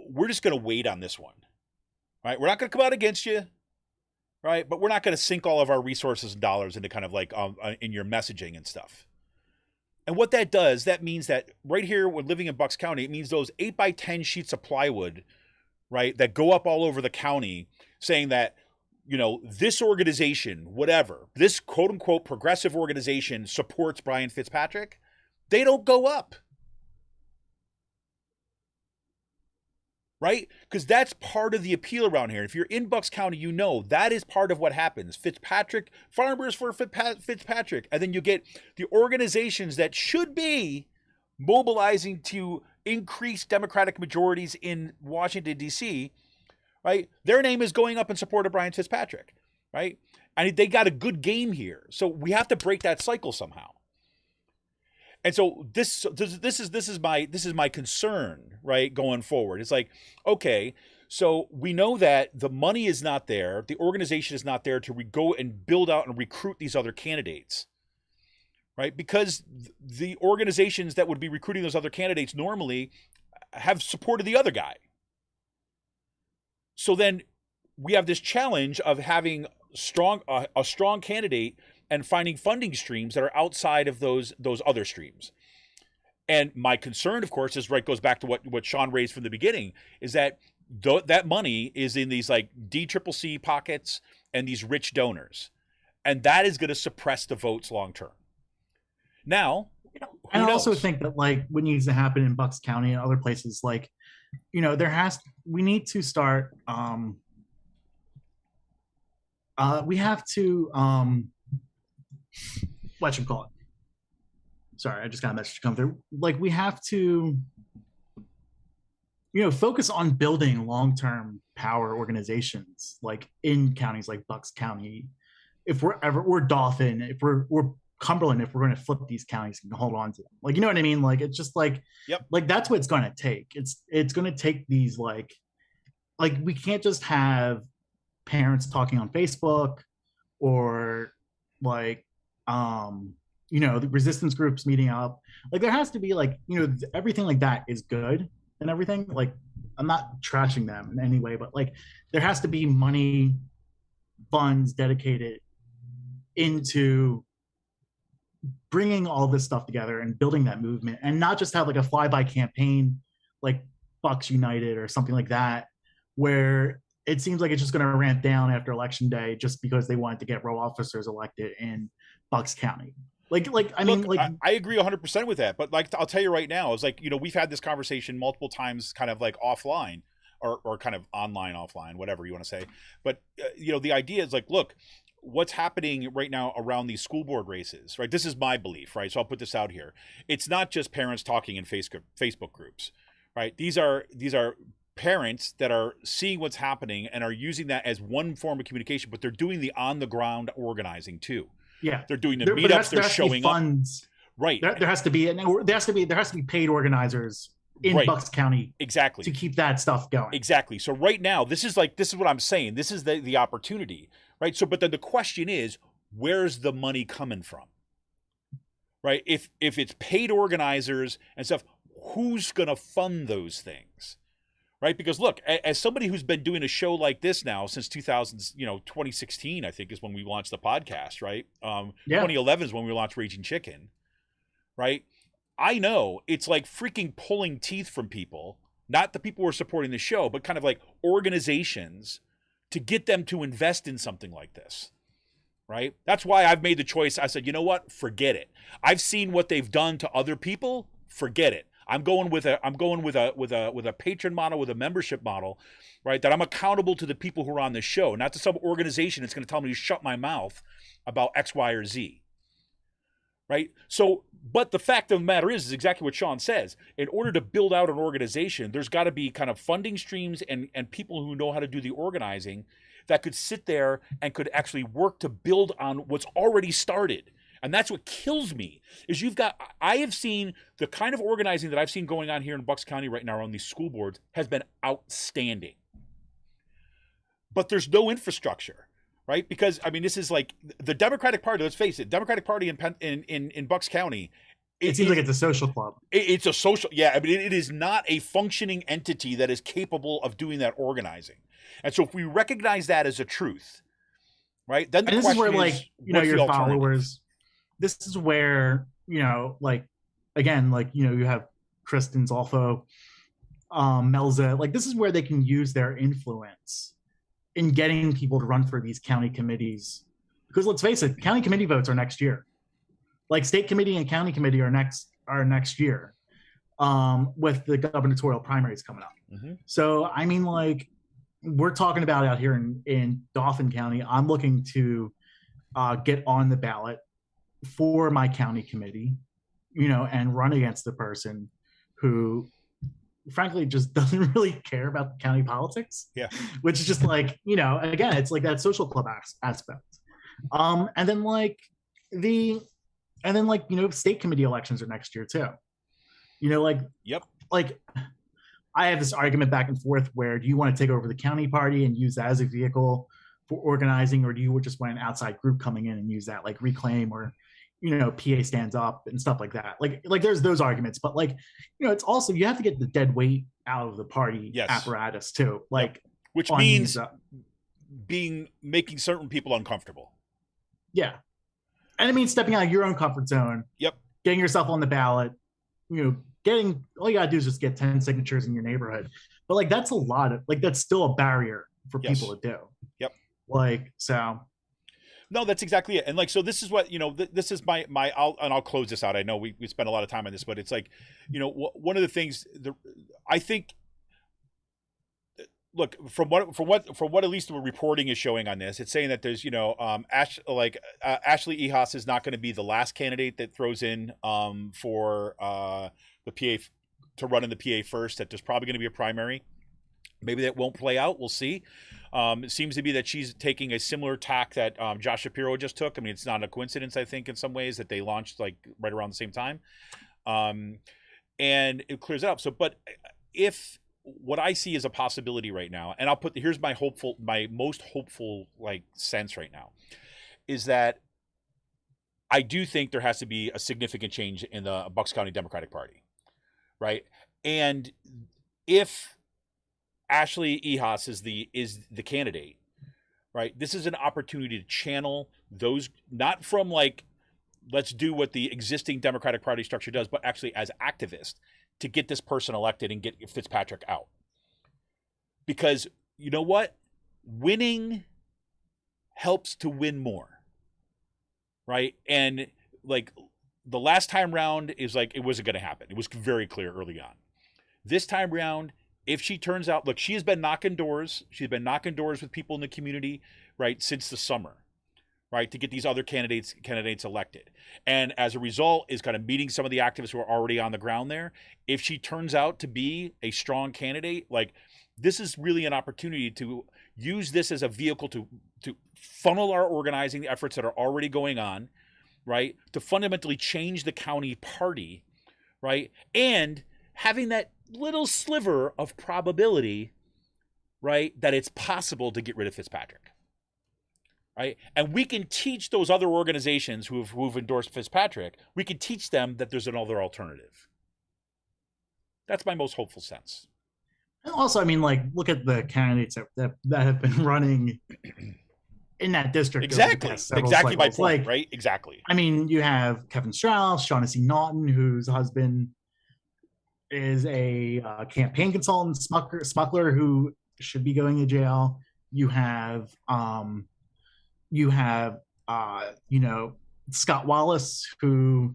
we're just going to wait on this one, right? We're not going to come out against you, right? But we're not going to sink all of our resources and dollars into kind of like in your messaging and stuff. And what that does, that means that right here, when living in Bucks County, it means those 8x10 sheets of plywood, right, that go up all over the county saying that, this organization, whatever, this quote unquote progressive organization supports Brian Fitzpatrick, they don't go up. Right? Because that's part of the appeal around here. If you're in Bucks County, that is part of what happens. Fitzpatrick, farmers for Fitzpatrick. And then you get the organizations that should be mobilizing to increase Democratic majorities in Washington, D.C., right? Their name is going up in support of Brian Fitzpatrick, right? And they got a good game here. So we have to break that cycle somehow. And so this is my concern, right, going forward. It's like, okay, so we know that the money is not there, the organization is not there to go and build out and recruit these other candidates, right? Because the organizations that would be recruiting those other candidates normally have supported the other guy. So then we have this challenge of having a strong candidate and finding funding streams that are outside of those other streams. And my concern, of course, goes back to what Sean raised from the beginning, is that that money is in these like DCCC pockets and these rich donors. And that is going to suppress the votes long term. Now, and I also think that like what needs to happen in Bucks County and other places, like, we need to start we have to whatchamacallit. Sorry, I just got a message come through. Like, we have to focus on building long-term power organizations, like in counties like Bucks County. If we're Dauphin, if we're Cumberland, if we're going to flip these counties and hold on to them, like, you know what I mean? Like, it's just like, like that's what it's going to take. It's going to take these like we can't just have parents talking on Facebook or like the resistance groups meeting up. Like, there has to be like, everything like that is good and everything. Like, I'm not trashing them in any way, but like, there has to be money, funds dedicated into bringing all this stuff together and building that movement, and not just have like a flyby campaign like Bucks United or something like that, where it seems like it's just going to ramp down after election day just because they wanted to get row officers elected in Bucks County. I agree 100% with that. But like, I'll tell you right now, is like, we've had this conversation multiple times, kind of like offline or kind of online, offline, whatever you want to say. But, the idea is like, look, what's happening right now around these school board races, right? This is my belief, right? So I'll put this out here. It's not just parents talking in Facebook groups, right? These are parents that are seeing what's happening and are using that as one form of communication, but they're doing the on the ground organizing too. Yeah, they're doing the meetups. They're showing funds. Up. Right. There has to be paid organizers in Bucks County. Exactly. To keep that stuff going. Exactly. So right now, this is what I'm saying. This is the opportunity, right? So, but then the question is, where's the money coming from? Right. If it's paid organizers and stuff, who's going to fund those things? Right? Because look, as somebody who's been doing a show like this now since 2016, I think is when we launched the podcast, right? 2011 is when we launched Raging Chicken, right? I know it's like freaking pulling teeth from people, not the people who are supporting the show, but kind of like organizations, to get them to invest in something like this, right? That's why I've made the choice. I said, you know what? Forget it. I've seen what they've done to other people. Forget it. I'm going with a patron model, with a membership model, right? That I'm accountable to the people who are on the show, not to some organization that's going to tell me to shut my mouth about X, Y, or Z, right? So, but the fact of the matter is exactly what Sean says. In order to build out an organization, there's got to be kind of funding streams and people who know how to do the organizing that could sit there and could actually work to build on what's already started. And that's what kills me, is I have seen the kind of organizing that I've seen going on here in Bucks County right now on these school boards has been outstanding. But there's no infrastructure, right? Because, I mean, this is like the Democratic Party, let's face it, Democratic Party in Bucks County. It seems like it's a social club. It's a social, yeah. I mean, it is not a functioning entity that is capable of doing that organizing. And so if we recognize that as a truth, right, then the question is, where, like, your followers... This is where, like, again, like, you have Kristen Zolfo, Melza, like, this is where they can use their influence in getting people to run for these county committees. Because let's face it, county committee votes are next year. Like, state committee and county committee are next year, with the gubernatorial primaries coming up. Mm-hmm. So, I mean, like, we're talking about out here in Dauphin County, I'm looking to get on the ballot for my county committee, and run against the person who frankly just doesn't really care about the county politics. Yeah. Which is just like, again, it's like that social club aspect. And then state committee elections are next year too. Yep. Like, I have this argument back and forth where, do you want to take over the county party and use that as a vehicle for organizing, or do you just want an outside group coming in and use that, like Reclaim or PA Stands Up and stuff like that. Like there's those arguments, but like, it's also, you have to get the dead weight out of the party apparatus too. Like, which means making certain people uncomfortable. Yeah. And it means stepping out of your own comfort zone. Yep. Getting yourself on the ballot, all you gotta do is just get 10 signatures in your neighborhood. But like, that's a lot of, like, that's still a barrier for people to do. Yep. Like, so. No, that's exactly it. And like, so this is what, this is I'll close this out. I know we spent a lot of time on this, but it's like, one of the things I think, look, from what at least the reporting is showing on this, it's saying that there's, Ashley Ehas is not going to be the last candidate that throws in for the PA to run in the PA first, that there's probably going to be a primary. Maybe that won't play out. We'll see. It seems to be that she's taking a similar tack that Josh Shapiro just took. I mean, it's not a coincidence, I think, in some ways, that they launched like right around the same time. And it clears it up. So, but if what I see is a possibility right now, and here's my most hopeful like sense right now, is that I do think there has to be a significant change in the Bucks County Democratic Party, right? And if Ashley Ehas is the candidate, right, this is an opportunity to channel those, not from like, let's do what the existing Democratic Party structure does, but actually as activists to get this person elected and get Fitzpatrick out. Because you know what? Winning helps to win more, right? And like the last time round is like, it wasn't going to happen. It was very clear early on. This time round, if she turns out, look, she has been knocking doors. She's been knocking doors with people in the community, right, since the summer, right, to get these other candidates elected. And as a result is kind of meeting some of the activists who are already on the ground there. If she turns out to be a strong candidate, like, this is really an opportunity to use this as a vehicle to funnel our organizing efforts that are already going on, right, to fundamentally change the county party, right, and having that little sliver of probability, right, that it's possible to get rid of Fitzpatrick, right? And we can teach those other organizations who've endorsed Fitzpatrick, we can teach them that there's another alternative. That's my most hopeful sense. And also, I mean, like, look at the candidates that have been running in that district. Exactly my point, like, right? Exactly. I mean, you have Kevin Strauss, Shaughnessy Naughton, whose husband is a campaign consultant, smuggler who should be going to jail. You have Scott Wallace, who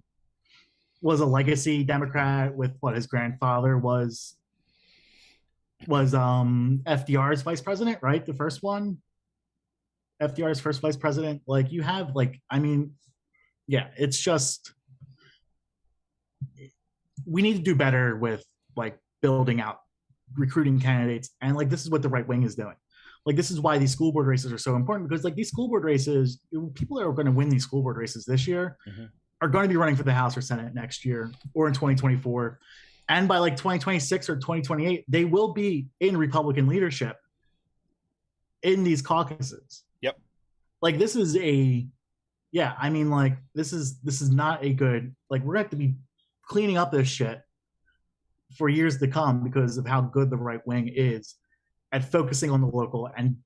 was a legacy Democrat with what his grandfather was FDR's vice president, right? The first one, FDR's first vice president. Like, you have, like, I mean, yeah, it's just, we need to do better with like building out recruiting candidates. And like, this is what the right wing is doing. Like, this is why these school board races are so important, because like these school board races, people that are going to win these school board races this year are going to be running for the House or Senate next year or in 2024. And by like 2026 or 2028, they will be in Republican leadership in these caucuses. Yep. Like, this is I mean, like, this is not a good, like, we're going to have to be cleaning up this shit for years to come because of how good the right wing is at focusing on the local and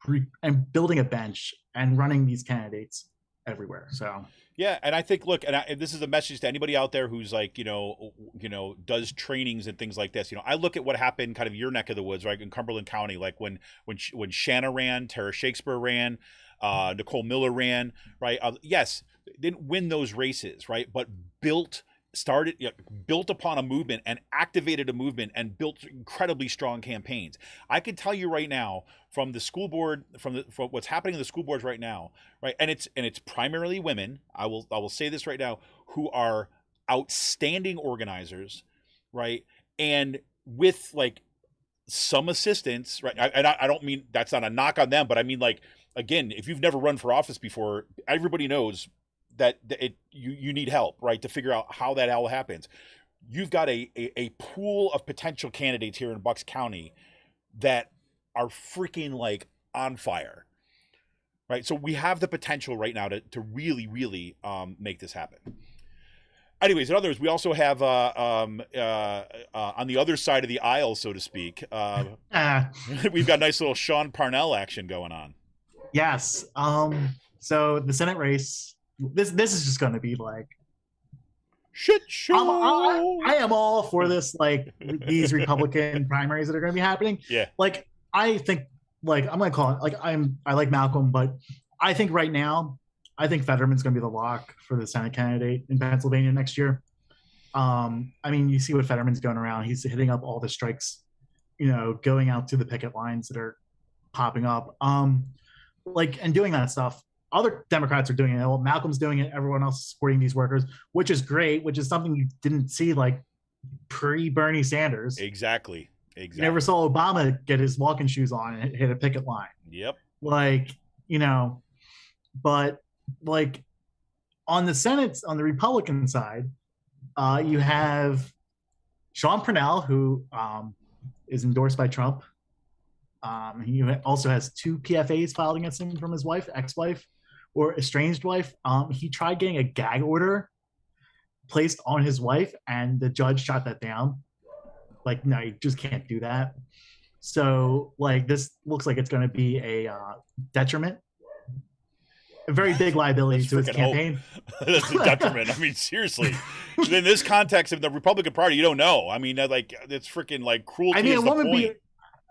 building a bench and running these candidates everywhere. So yeah, and I think, look, and this is a message to anybody out there who's like, does trainings and things like this. I look at what happened kind of your neck of the woods, right, in Cumberland County, like when Shanna ran, Tara Shakespeare ran, Nicole Miller ran, right? Yes, didn't win those races, right, but built upon a movement and activated a movement and built incredibly strong campaigns. I can tell you right now, from the school board, from what's happening in the school boards right now, right, and it's primarily women. I will say this right now, who are outstanding organizers, right, and with like some assistance, right. I don't mean, that's not a knock on them, but I mean, like, again, if you've never run for office before, everybody knows that you need help, right, to figure out how that all happens. You've got a pool of potential candidates here in Bucks County that are freaking like on fire, right? So we have the potential right now to really, really make this happen. Anyways, in others, we also have on the other side of the aisle, so to speak, we've got nice little Sean Parnell action going on. Yes. So the Senate race, this is just going to be like shit show. I am all for this, like, these Republican primaries that are going to be happening. Yeah. Like, I think, like, I'm going to call it, like, I like Malcolm, but I think right now, I think Fetterman's going to be the lock for the Senate candidate in Pennsylvania next year. I mean, you see what Fetterman's going around. He's hitting up all the strikes, going out to the picket lines that are popping up. And doing that stuff. Other Democrats are doing it. Well, Malcolm's doing it. Everyone else is supporting these workers, which is great, which is something you didn't see like pre-Bernie Sanders. Exactly. You never saw Obama get his walking shoes on and hit a picket line. Yep. But like on the Senate, on the Republican side, you have Sean Parnell, who is endorsed by Trump. He also has 2 PFAs filed against him from his wife, ex-wife, or estranged wife. He tried getting a gag order placed on his wife, and the judge shot that down. Like, no, you just can't do that. So, like, this looks like it's going to be a detriment, a very big liability to his campaign. That's a detriment. I mean, seriously. In this context of the Republican Party, you don't know. I mean, like, it's freaking like cruelty. I mean, it won't be.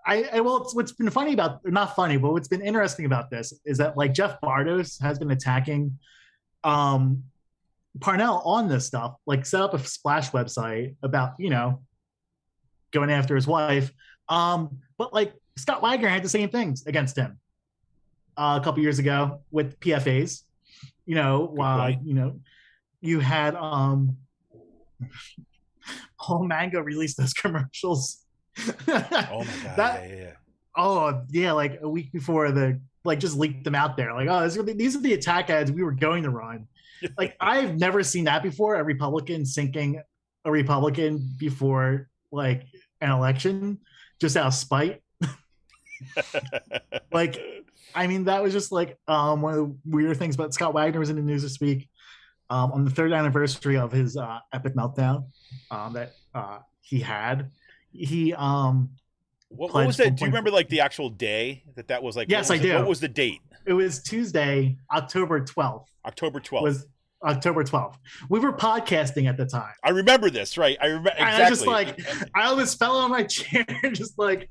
What's been funny about, not funny, but what's been interesting about this is that like Jeff Bardos has been attacking Parnell on this stuff, like set up a splash website about, going after his wife. But like Scott Wagner had the same things against him a couple years ago with PFAs, you had Paul Mango released those commercials. Oh my god! Yeah. Oh yeah, like a week before just leaked them out there. Like, oh, these are the attack ads we were going to run. Like, I've never seen that before. A Republican sinking a Republican before like an election, just out of spite. Like, I mean, that was just like one of the weird things. But Scott Wagner was in the news this week on the 3rd anniversary of his epic meltdown that he had. He what was that? Do you remember like the actual day that was like? Yes, I do. What was the date? It was Tuesday, October 12th. October 12th. Was October 12th. We were podcasting at the time. I remember this, right? I remember exactly. And I just like, I almost fell on my chair, just like.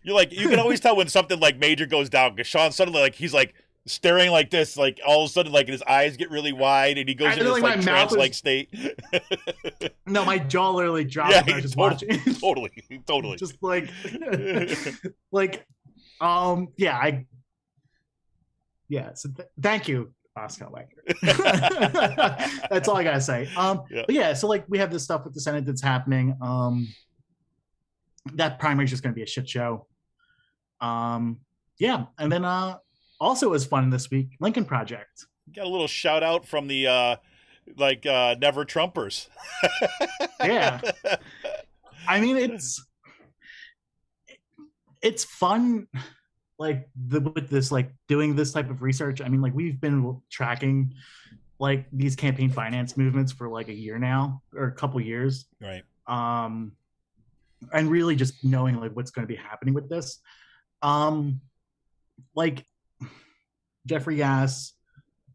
You're like, you can always tell when something like major goes down because Sean suddenly like he's like staring like this, like all of a sudden like his eyes get really wide and he goes into this like trance-like state. No, my jaw literally dropped. Yeah, when I was just watching. Totally. Just like, So thank you, Scott Wagner. That's all I gotta say. But yeah, so like we have this stuff with the Senate that's happening. That primary is just gonna be a shit show. And then also it was fun this week, Lincoln Project. Got a little shout out from the Never Trumpers. Yeah. I mean, it's fun, like with this, like doing this type of research. I mean, like we've been tracking like these campaign finance movements for like a year now, or a couple years. Right. And really just knowing like what's going to be happening with this. Like Jeffrey Yass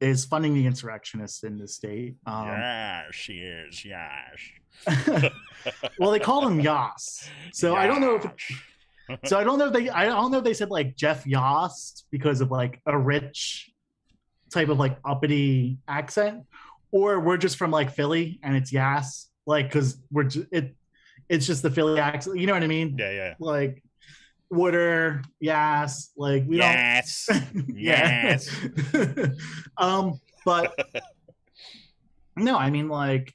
is funding the insurrectionists in the state. Yes, he is. Yes. Well, they call him Yass, so yes. I don't know if they said like Jeff Yass because of like a rich type of like uppity accent, or we're just from like Philly and it's Yass, like because it's just the Philly accent. You know what I mean? Yeah. Like. Water, yes, like we yes. don't. Yes. But no, I mean, like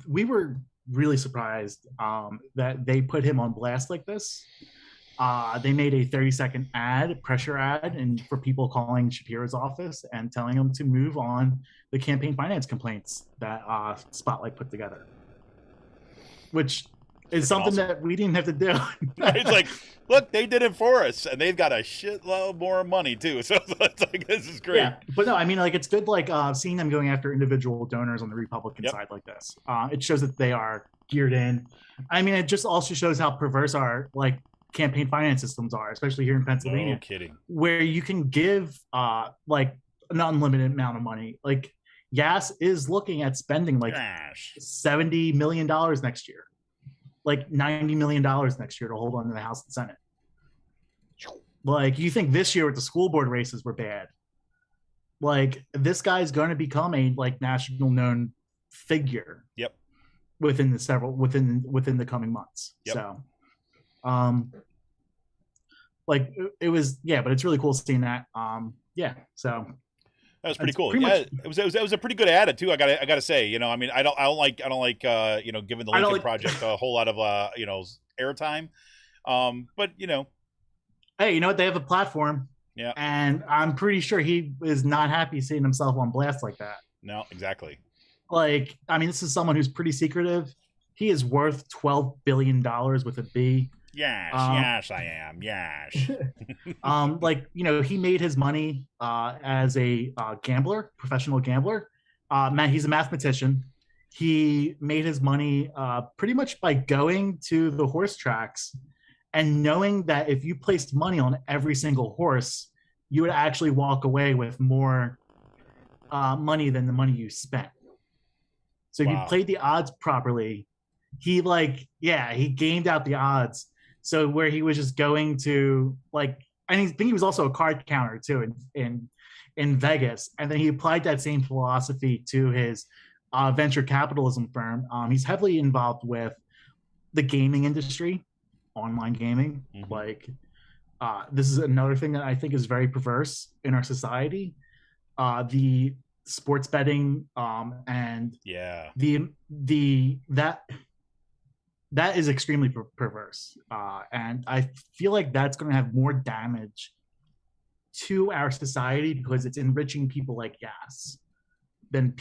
we were really surprised that they put him on blast like this. They made a 30-second pressure ad, and for people calling Shapiro's office and telling him to move on the campaign finance complaints that Spotlight put together, which is something that we didn't have to do. It's like, look, they did it for us, and they've got a shitload more money too. So it's like, this is great. Yeah, but no, I mean, like, it's good, like, seeing them going after individual donors on the Republican side like this. It shows that they are geared in. I mean, it just also shows how perverse our like campaign finance systems are, especially here in Pennsylvania. No kidding. Where you can give like an unlimited amount of money. Like, Yass is looking at spending like $70 million next year. Like $90 million next year to hold on to the House and Senate. Like, you think this year with the school board races were bad. like this guy's going to become a like national known figure. Yep. Within the coming months. Yep. So, like it was, yeah, but it's really cool seeing that. Yeah. So that was pretty cool. pretty Yeah, much, it was a pretty good ad too. I gotta say, I mean, I don't like giving the Lincoln Project a whole lot of airtime. But hey, you know what? They have a platform. Yeah. And I'm pretty sure he is not happy seeing himself on blast like that. No, exactly. Like, I mean, this is someone who's pretty secretive. He is worth $12 billion with a B. Yes, yes, I am. Yes. Like, he made his money as a gambler, professional gambler. He's a mathematician. He made his money pretty much by going to the horse tracks and knowing that if you placed money on every single horse, you would actually walk away with more money than the money you spent. So if you played the odds properly, he gamed out the odds. So where he was just going to I think he was also a card counter too in Vegas, and then he applied that same philosophy to his venture capitalism firm. He's heavily involved with the gaming industry, online gaming. Mm-hmm. This is another thing that I think is very perverse in our society. The sports betting and that is extremely perverse, and I feel like that's going to have more damage to our society because it's enriching people like gas than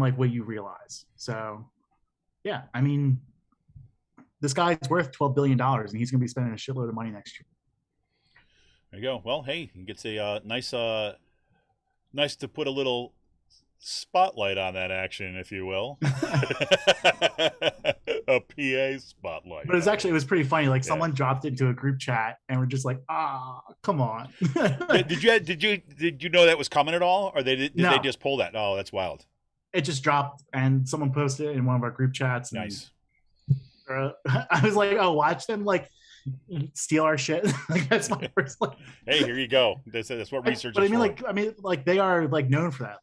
like what you realize. So yeah, I mean, this guy's worth $12 billion and he's going to be spending a shitload of money next year. There you go. Well, hey, he gets a nice to put a little spotlight on that action, if you will. A PA spotlight. But it was pretty funny. Like someone dropped it into a group chat and we're just like, come on. Did you know that was coming at all, or did they just pull that? Oh, that's wild. It just dropped and someone posted it in one of our group chats. Nice. I was like, oh, watch them steal our shit. That's my first. Hey, here you go. That's what research. But I mean, they are known for that.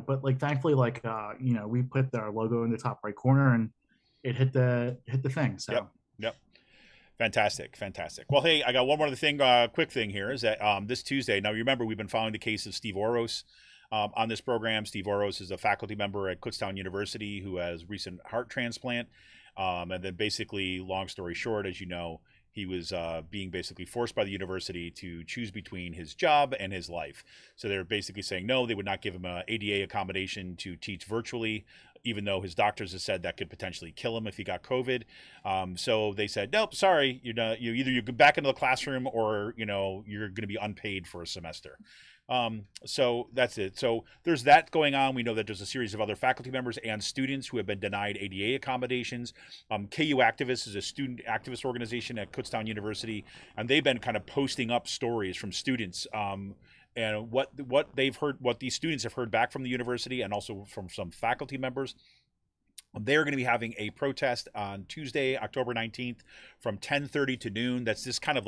But thankfully, we put our logo in the top right corner and it hit the thing. So yep. Fantastic. Well, hey, I got one more thing, quick thing here is that this Tuesday. Now, remember, we've been following the case of Steve Oros on this program. Steve Oros is a faculty member at Kutztown University who has recent heart transplant, and then basically, long story short, as you know, he was being basically forced by the university to choose between his job and his life. So they're basically saying no, they would not give him an ADA accommodation to teach virtually, even though his doctors have said that could potentially kill him if he got COVID. So they said, nope, sorry, you either you go back into the classroom or you're going to be unpaid for a semester. So that's it. So there's that going on. We know that there's a series of other faculty members and students who have been denied ADA accommodations. KU Activists is a student activist organization at Kutztown University, and they've been kind of posting up stories from students and what they've heard, what these students have heard back from the university and also from some faculty members. They're going to be having a protest on Tuesday, October 19th from 10:30 to noon. That's this kind of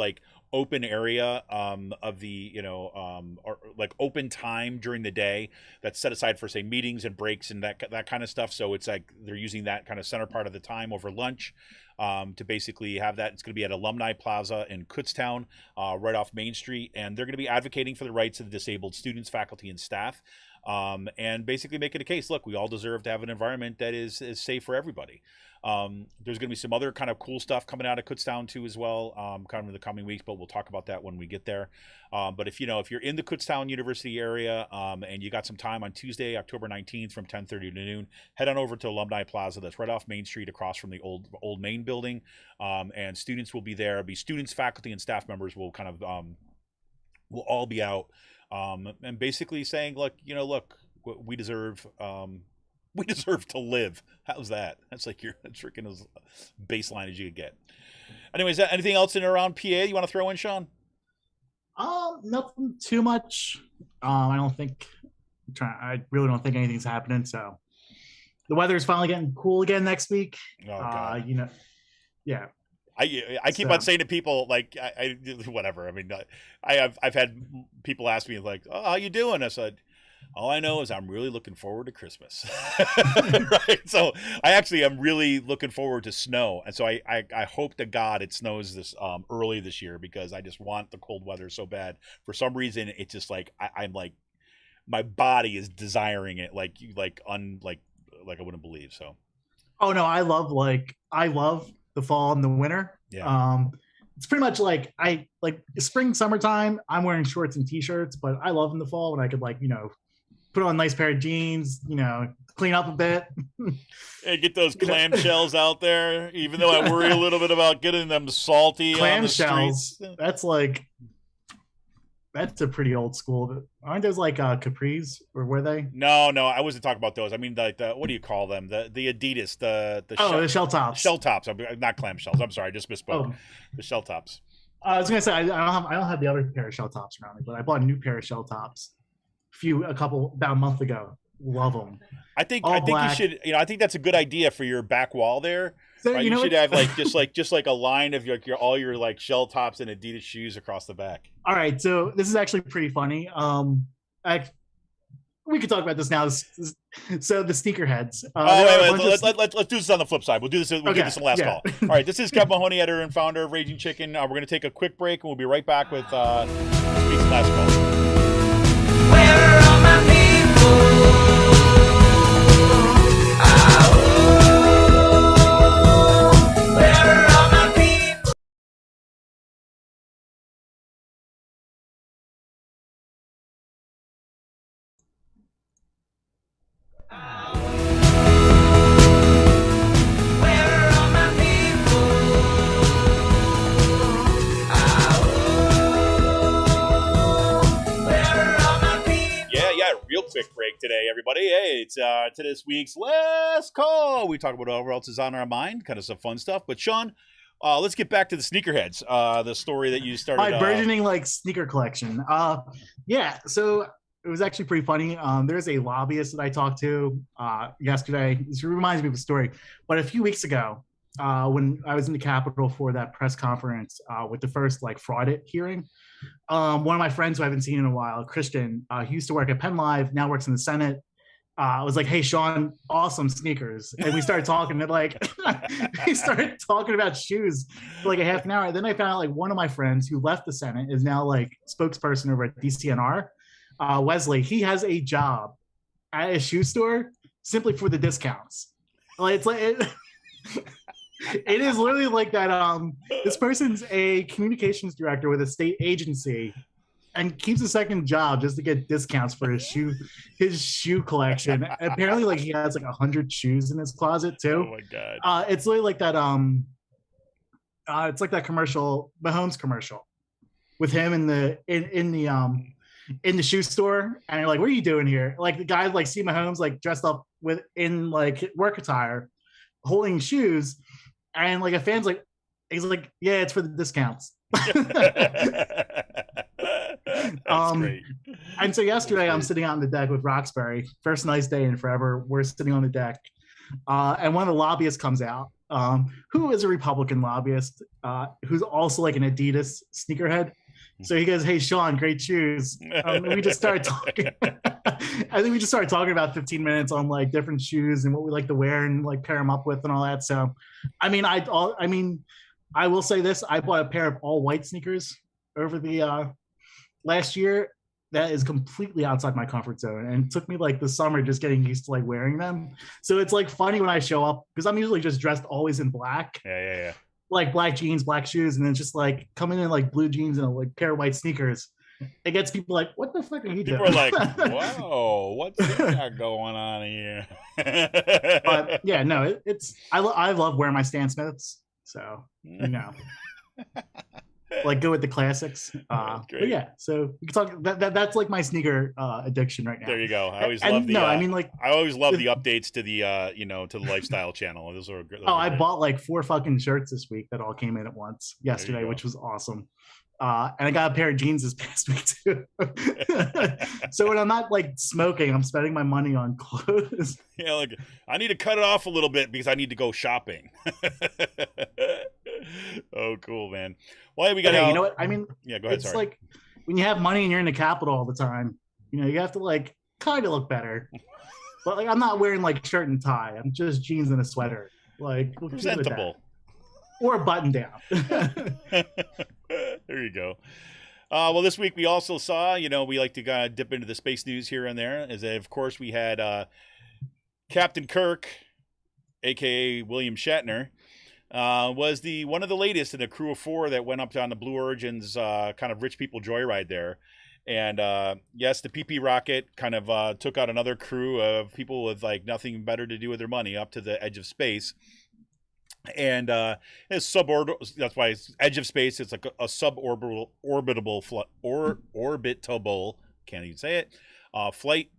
open area of the, or open time during the day that's set aside for, say, meetings and breaks and that kind of stuff. So it's they're using that kind of center part of the time over lunch to basically have that. It's going to be at Alumni Plaza in Kutztown, right off Main Street. And they're going to be advocating for the rights of the disabled students, faculty, and staff. And basically making a case, look, we all deserve to have an environment that is safe for everybody. There's going to be some other kind of cool stuff coming out of Kutztown too as well, kind of in the coming weeks, but we'll talk about that when we get there. But if you're in the Kutztown University area and you got some time on Tuesday, October 19th from 10:30 to noon, head on over to Alumni Plaza. That's right off Main Street across from the old main building. And students will be there. It'll be students, faculty, and staff members will kind of will all be out. And basically saying, look, we deserve to live. How's that? That's freaking as baseline as you could get. Anyways, anything else in and around PA you want to throw in, Sean? Nothing too much. I really don't think anything's happening. So the weather is finally getting cool again next week. Oh, God. Yeah. I keep on saying to people I whatever. I mean, I've had people ask me oh, how you doing? I said, All I know is I'm really looking forward to Christmas. Right. So I actually am really looking forward to snow. And so I hope to God it snows this early this year, because I just want the cold weather so bad. For some reason, it's just like I'm like my body is desiring it like I wouldn't believe. So Oh no, I love the fall and the winter. yeah. It's pretty much like I like spring, summertime. I'm wearing shorts and t-shirts, but I love in the fall when I could put on a nice pair of jeans, clean up a bit. Hey, get those clamshells out there, even though I worry a little bit about getting them salty on the streets. That's a pretty old school. Aren't those like capris, or were they? No, I wasn't talking about those. I mean, the what do you call them? The Adidas, the shell tops. Shell tops. Not clamshells. I'm sorry, I just misspoke. Oh. The shell tops. I was gonna say I don't have the other pair of shell tops around me, but I bought a new pair of shell tops about a month ago. Love them. I think you should. I think that's a good idea for your back wall there. So, right? You should have just like a line of all your like shell tops and Adidas shoes across the back. All right, so this is actually pretty funny. We could talk about this now. So the sneakerheads. Let's do this on the flip side. We'll do this. We'll do this in the last call. All right, this is Kevin Mahoney, editor and founder of Raging Chicken. We're going to take a quick break, and we'll be right back with this week's last call. Where are all my people? Where are all my people? Where are all my people? Where are all my people? Yeah, real quick break today, everybody. Hey, it's to this week's last call. We talk about whatever else is on our mind, kind of some fun stuff. But Sean, let's get back to the sneakerheads. The story that you started. My burgeoning sneaker collection. Yeah, so it was actually pretty funny. There's a lobbyist that I talked to yesterday. This reminds me of a story. But a few weeks ago, when I was in the Capitol for that press conference with the first fraud hearing, one of my friends who I haven't seen in a while, Christian, he used to work at Penn Live, now works in the Senate. I was like, "Hey, Sean, awesome sneakers," and we started talking. And he started talking about shoes for a half an hour. And then I found out one of my friends who left the Senate is now spokesperson over at DCNR. Wesley, he has a job at a shoe store simply for the discounts. It is literally like that. This person's a communications director with a state agency and keeps a second job just to get discounts for his shoe collection. Apparently, he has 100 shoes in his closet too. Oh my god! It's literally like that. It's like that commercial, Mahomes commercial, with him in the shoe store, and you're like, "What are you doing here?" The guy see Mahomes dressed up in work attire, holding shoes, and a fan's he's like, "Yeah, it's for the discounts." That's great. And so yesterday I'm sitting out on the deck with Roxbury. First nice day in forever. We're sitting on the deck, and one of the lobbyists comes out, who is a Republican lobbyist, who's also an Adidas sneakerhead. So he goes, "Hey, Sean, great shoes." And we just started talking. I think we just started talking about 15 minutes on different shoes and what we like to wear and pair them up with and all that. So, I will say this: I bought a pair of all white sneakers over the last year. That is completely outside my comfort zone, and it took me the summer just getting used to wearing them. So it's funny when I show up, because I'm usually just dressed always in black. Yeah. Black jeans, black shoes, and then just coming in blue jeans and a pair of white sneakers. It gets people what the fuck are you doing? People are like, "Whoa, what's that going on here?" But yeah, no, I love wearing my Stan Smiths, so go with the classics. But yeah, so we can talk. That's my sneaker addiction right now. There you go. I always love the updates to the to the lifestyle channel. Those are good. I bought 4 fucking shirts this week that all came in at once yesterday, which was awesome. And I got a pair of jeans this past week too. So when I'm not smoking, I'm spending my money on clothes. Yeah, I need to cut it off a little bit because I need to go shopping. Oh, cool, man. Well, we got. You know what? I mean, yeah, go ahead. It's sorry. when you have money and you're in the Capitol all the time. You have to kind of look better. But like, I'm not wearing like shirt and tie. I'm just jeans and a sweater. Like, we'll keep it at that. Presentable. Or a button down. There you go. Well, this week we also saw, we like to kind of dip into the space news here and there. As of course, we had Captain Kirk, aka William Shatner, was one of the latest in a crew of 4 that went up on the Blue Origin's kind of rich people joyride there. And yes, the PP rocket kind of took out another crew of people with like nothing better to do with their money up to the edge of space. And it's that's why it's edge of space. It's like a suborbital orbitable, can't even say it, flight.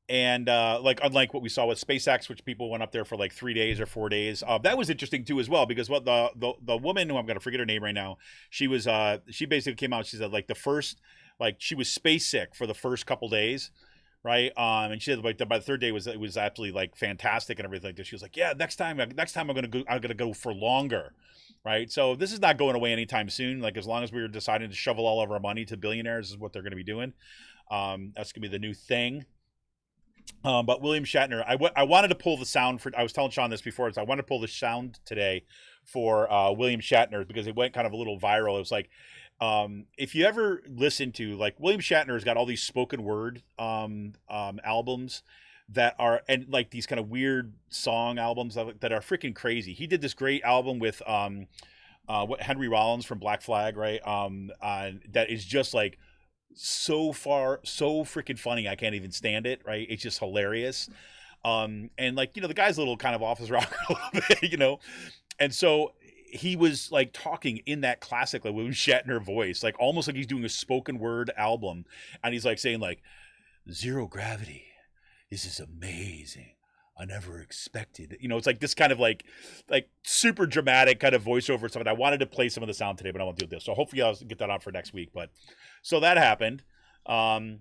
And like unlike what we saw with SpaceX, which people went up there for like 3 days or 4 days, that was interesting too as well, because what the woman who I'm gonna forget her name right now, she basically came out. She said like she was space sick for the first couple days, right? And she said like by the 3rd day it was absolutely like fantastic and everything like this. She was like, yeah, next time I'm gonna go for longer, right? So this is not going away anytime soon. Like as long as we're deciding to shovel all of our money to billionaires is what they're gonna be doing. That's gonna be the new thing. But William Shatner, I wanted to pull the sound I was telling Sean this before, I wanted to pull the sound today for William Shatner because it went kind of a little viral. It was like, if you ever listen to, like, William Shatner's got all these spoken word albums that are, and like these kind of weird song albums that are freaking crazy. He did this great album with Henry Rollins from Black Flag, right? That is just like so freaking funny, I can't even stand it, right? It's just hilarious. And like, the guy's a little kind of office rocker a little bit, and so he was like talking in that classic like William Shatner voice, like almost like he's doing a spoken word album, and he's like saying like, zero gravity, this is amazing, I never expected. It's like this kind of like super dramatic kind of voiceover stuff. And I wanted to play some of the sound today, but I won't do this. So hopefully I'll get that on for next week. But so that happened. A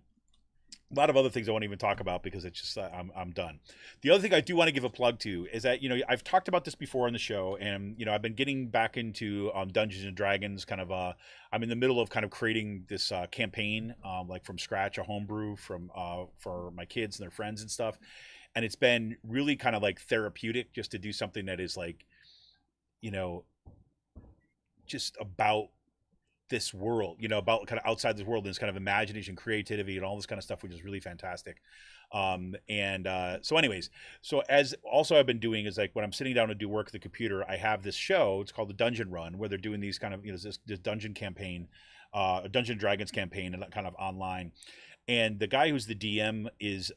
lot of other things I won't even talk about because it's just I'm done. The other thing I do want to give a plug to is that I've talked about this before on the show, and I've been getting back into Dungeons and Dragons. Kind of I'm in the middle of kind of creating this campaign like from scratch, a homebrew for my kids and their friends and stuff. And it's been really kind of like therapeutic just to do something that is like, just about this world, about kind of outside this world and this kind of imagination, creativity, and all this kind of stuff, which is really fantastic. So anyways, as also I've been doing is like when I'm sitting down to do work at the computer, I have this show. It's called the Dungeon Run, where they're doing these kind of, this dungeon campaign, a Dungeon Dragons campaign, and kind of online. And the guy who's the DM is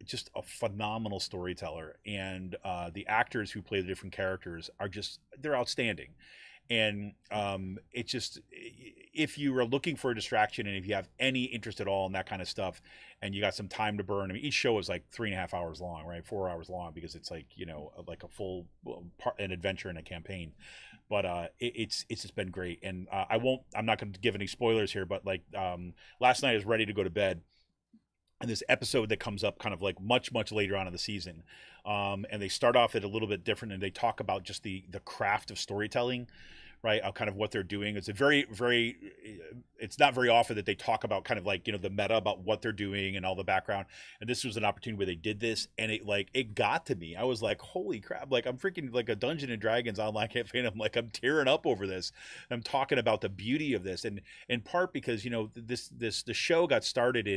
just a phenomenal storyteller, and the actors who play the different characters they're outstanding. And it's just, if you are looking for a distraction and if you have any interest at all in that kind of stuff and you got some time to burn, I mean, each show is like 3.5 hours long, right? 4 hours long, because it's like, like a full an adventure in a campaign. But it's just been great. And I'm not going to give any spoilers here, but like last night I was ready to go to bed, and this episode that comes up kind of like much later on in the season, and they start off it a little bit different, and they talk about just the craft of storytelling, right? Kind of what they're doing. It's it's not very often that they talk about kind of like, the meta about what they're doing and all the background. And this was an opportunity where they did this, and it got to me. I was like, holy crap. Like I'm freaking like a Dungeons and Dragons online campaign. I'm tearing up over this. I'm talking about the beauty of this. And in part because, the show got started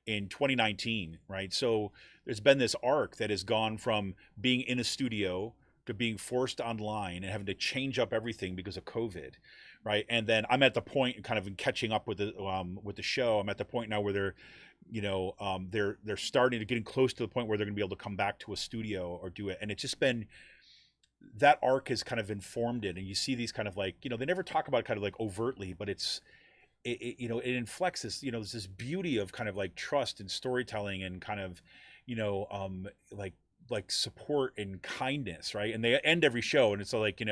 in 2019, right? So there's been this arc that has gone from being in a studio to being forced online and having to change up everything because of COVID, right? And then I'm at the point kind of in catching up with the show. I'm at the point now where they're starting to getting close to the point where they're going to be able to come back to a studio or do it. And it's just been, that arc has kind of informed it. And you see these kind of like, they never talk about it kind of like overtly, but it inflects this, there's this beauty of kind of like trust and storytelling and kind of, like support and kindness, right? And they end every show and it's like,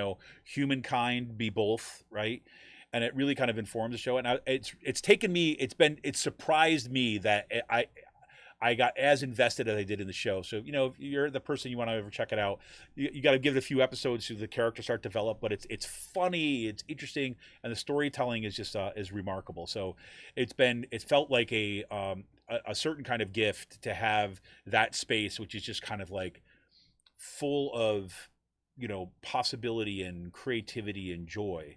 humankind be both, right? And it really kind of informs the show. And it's surprised me that I got as invested as I did in the show. So, you know, if you're the person you want to ever check it out, you got to give it a few episodes so the characters start to develop. But it's funny, it's interesting, and the storytelling is just is remarkable. So it felt like a certain kind of gift to have that space, which is just kind of like full of, you know, possibility and creativity and joy.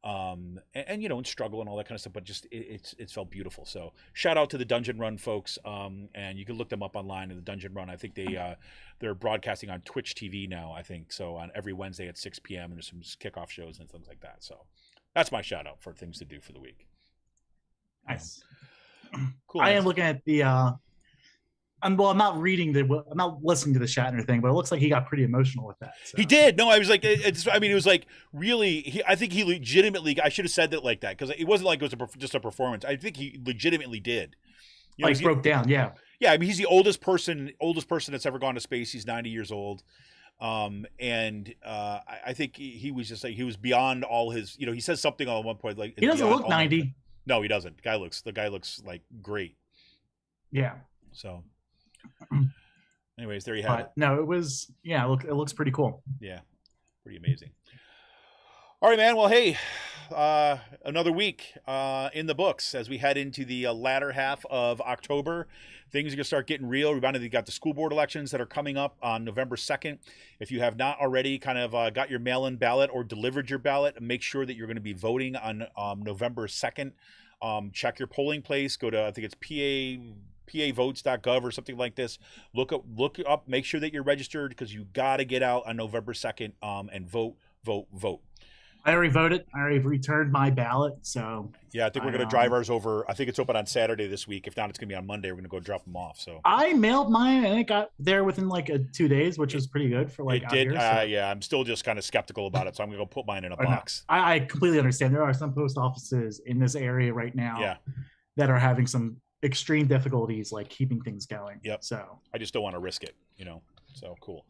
And you know, and struggle and all that kind of stuff, but just it's felt beautiful. So shout out to the Dungeon Run folks, and you can look them up online in the Dungeon Run. I think they're broadcasting on Twitch TV now, I think so, on every Wednesday at 6 p.m. and there's some kickoff shows and things like that. So that's my shout out for things to do for the week. Nice. Cool. I am looking at the I'm not listening to the Shatner thing, but it looks like he got pretty emotional with that. So. He did. No, I was like, it was like really. I think he legitimately. I should have said that like that because it wasn't like it was just a performance. I think he legitimately did. You know, like broke down. Yeah. Yeah. I mean, he's the oldest person that's ever gone to space. He's 90 years old. And I think he was just like he was beyond all his. You know, he says something on one point like he doesn't look 90. No, he doesn't. The guy looks like great. Yeah. So. Anyways, there you have it. No, it was it looks pretty cool. Yeah, pretty amazing. All right, man. Well, hey, another week in the books as we head into the latter half of October. Things are gonna start getting real. We've got the school board elections that are coming up on November 2nd. If you have not already kind of got your mail-in ballot or delivered your ballot, make sure that you're going to be voting on November 2nd. Check your polling place. Go to, I think it's pavotes.gov or something like this. Look up, make sure that you're registered because you got to get out on November 2nd and vote. I already voted. I already returned my ballot. So yeah, I think we're going to drive ours over. I think it's open on Saturday this week. If not, it's going to be on Monday. We're going to go drop them off. So I mailed mine and it got there within like 2 days, which was pretty good for like it did. Here, so. Yeah, I'm still just kind of skeptical about it. So I'm going to go put mine in a box. No, I completely understand. There are some post offices in this area right now that are having some extreme difficulties like keeping things going. Yep. So I just don't want to risk it, you know. So cool.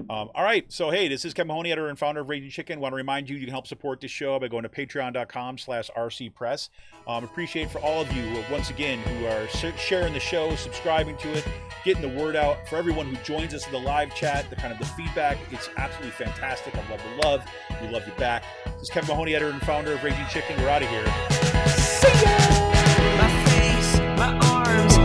All right. So, hey, this is Kevin Mahoney, editor and founder of Raging Chicken. Want to remind you, you can help support this show by going to patreon.com/rcpress. Appreciate for all of you, once again, who are sharing the show, subscribing to it, getting the word out. For everyone who joins us in the live chat, the feedback, it's absolutely fantastic. I love the love. We love you back. This is Kevin Mahoney, editor and founder of Raging Chicken. We're out of here. My face, my arms,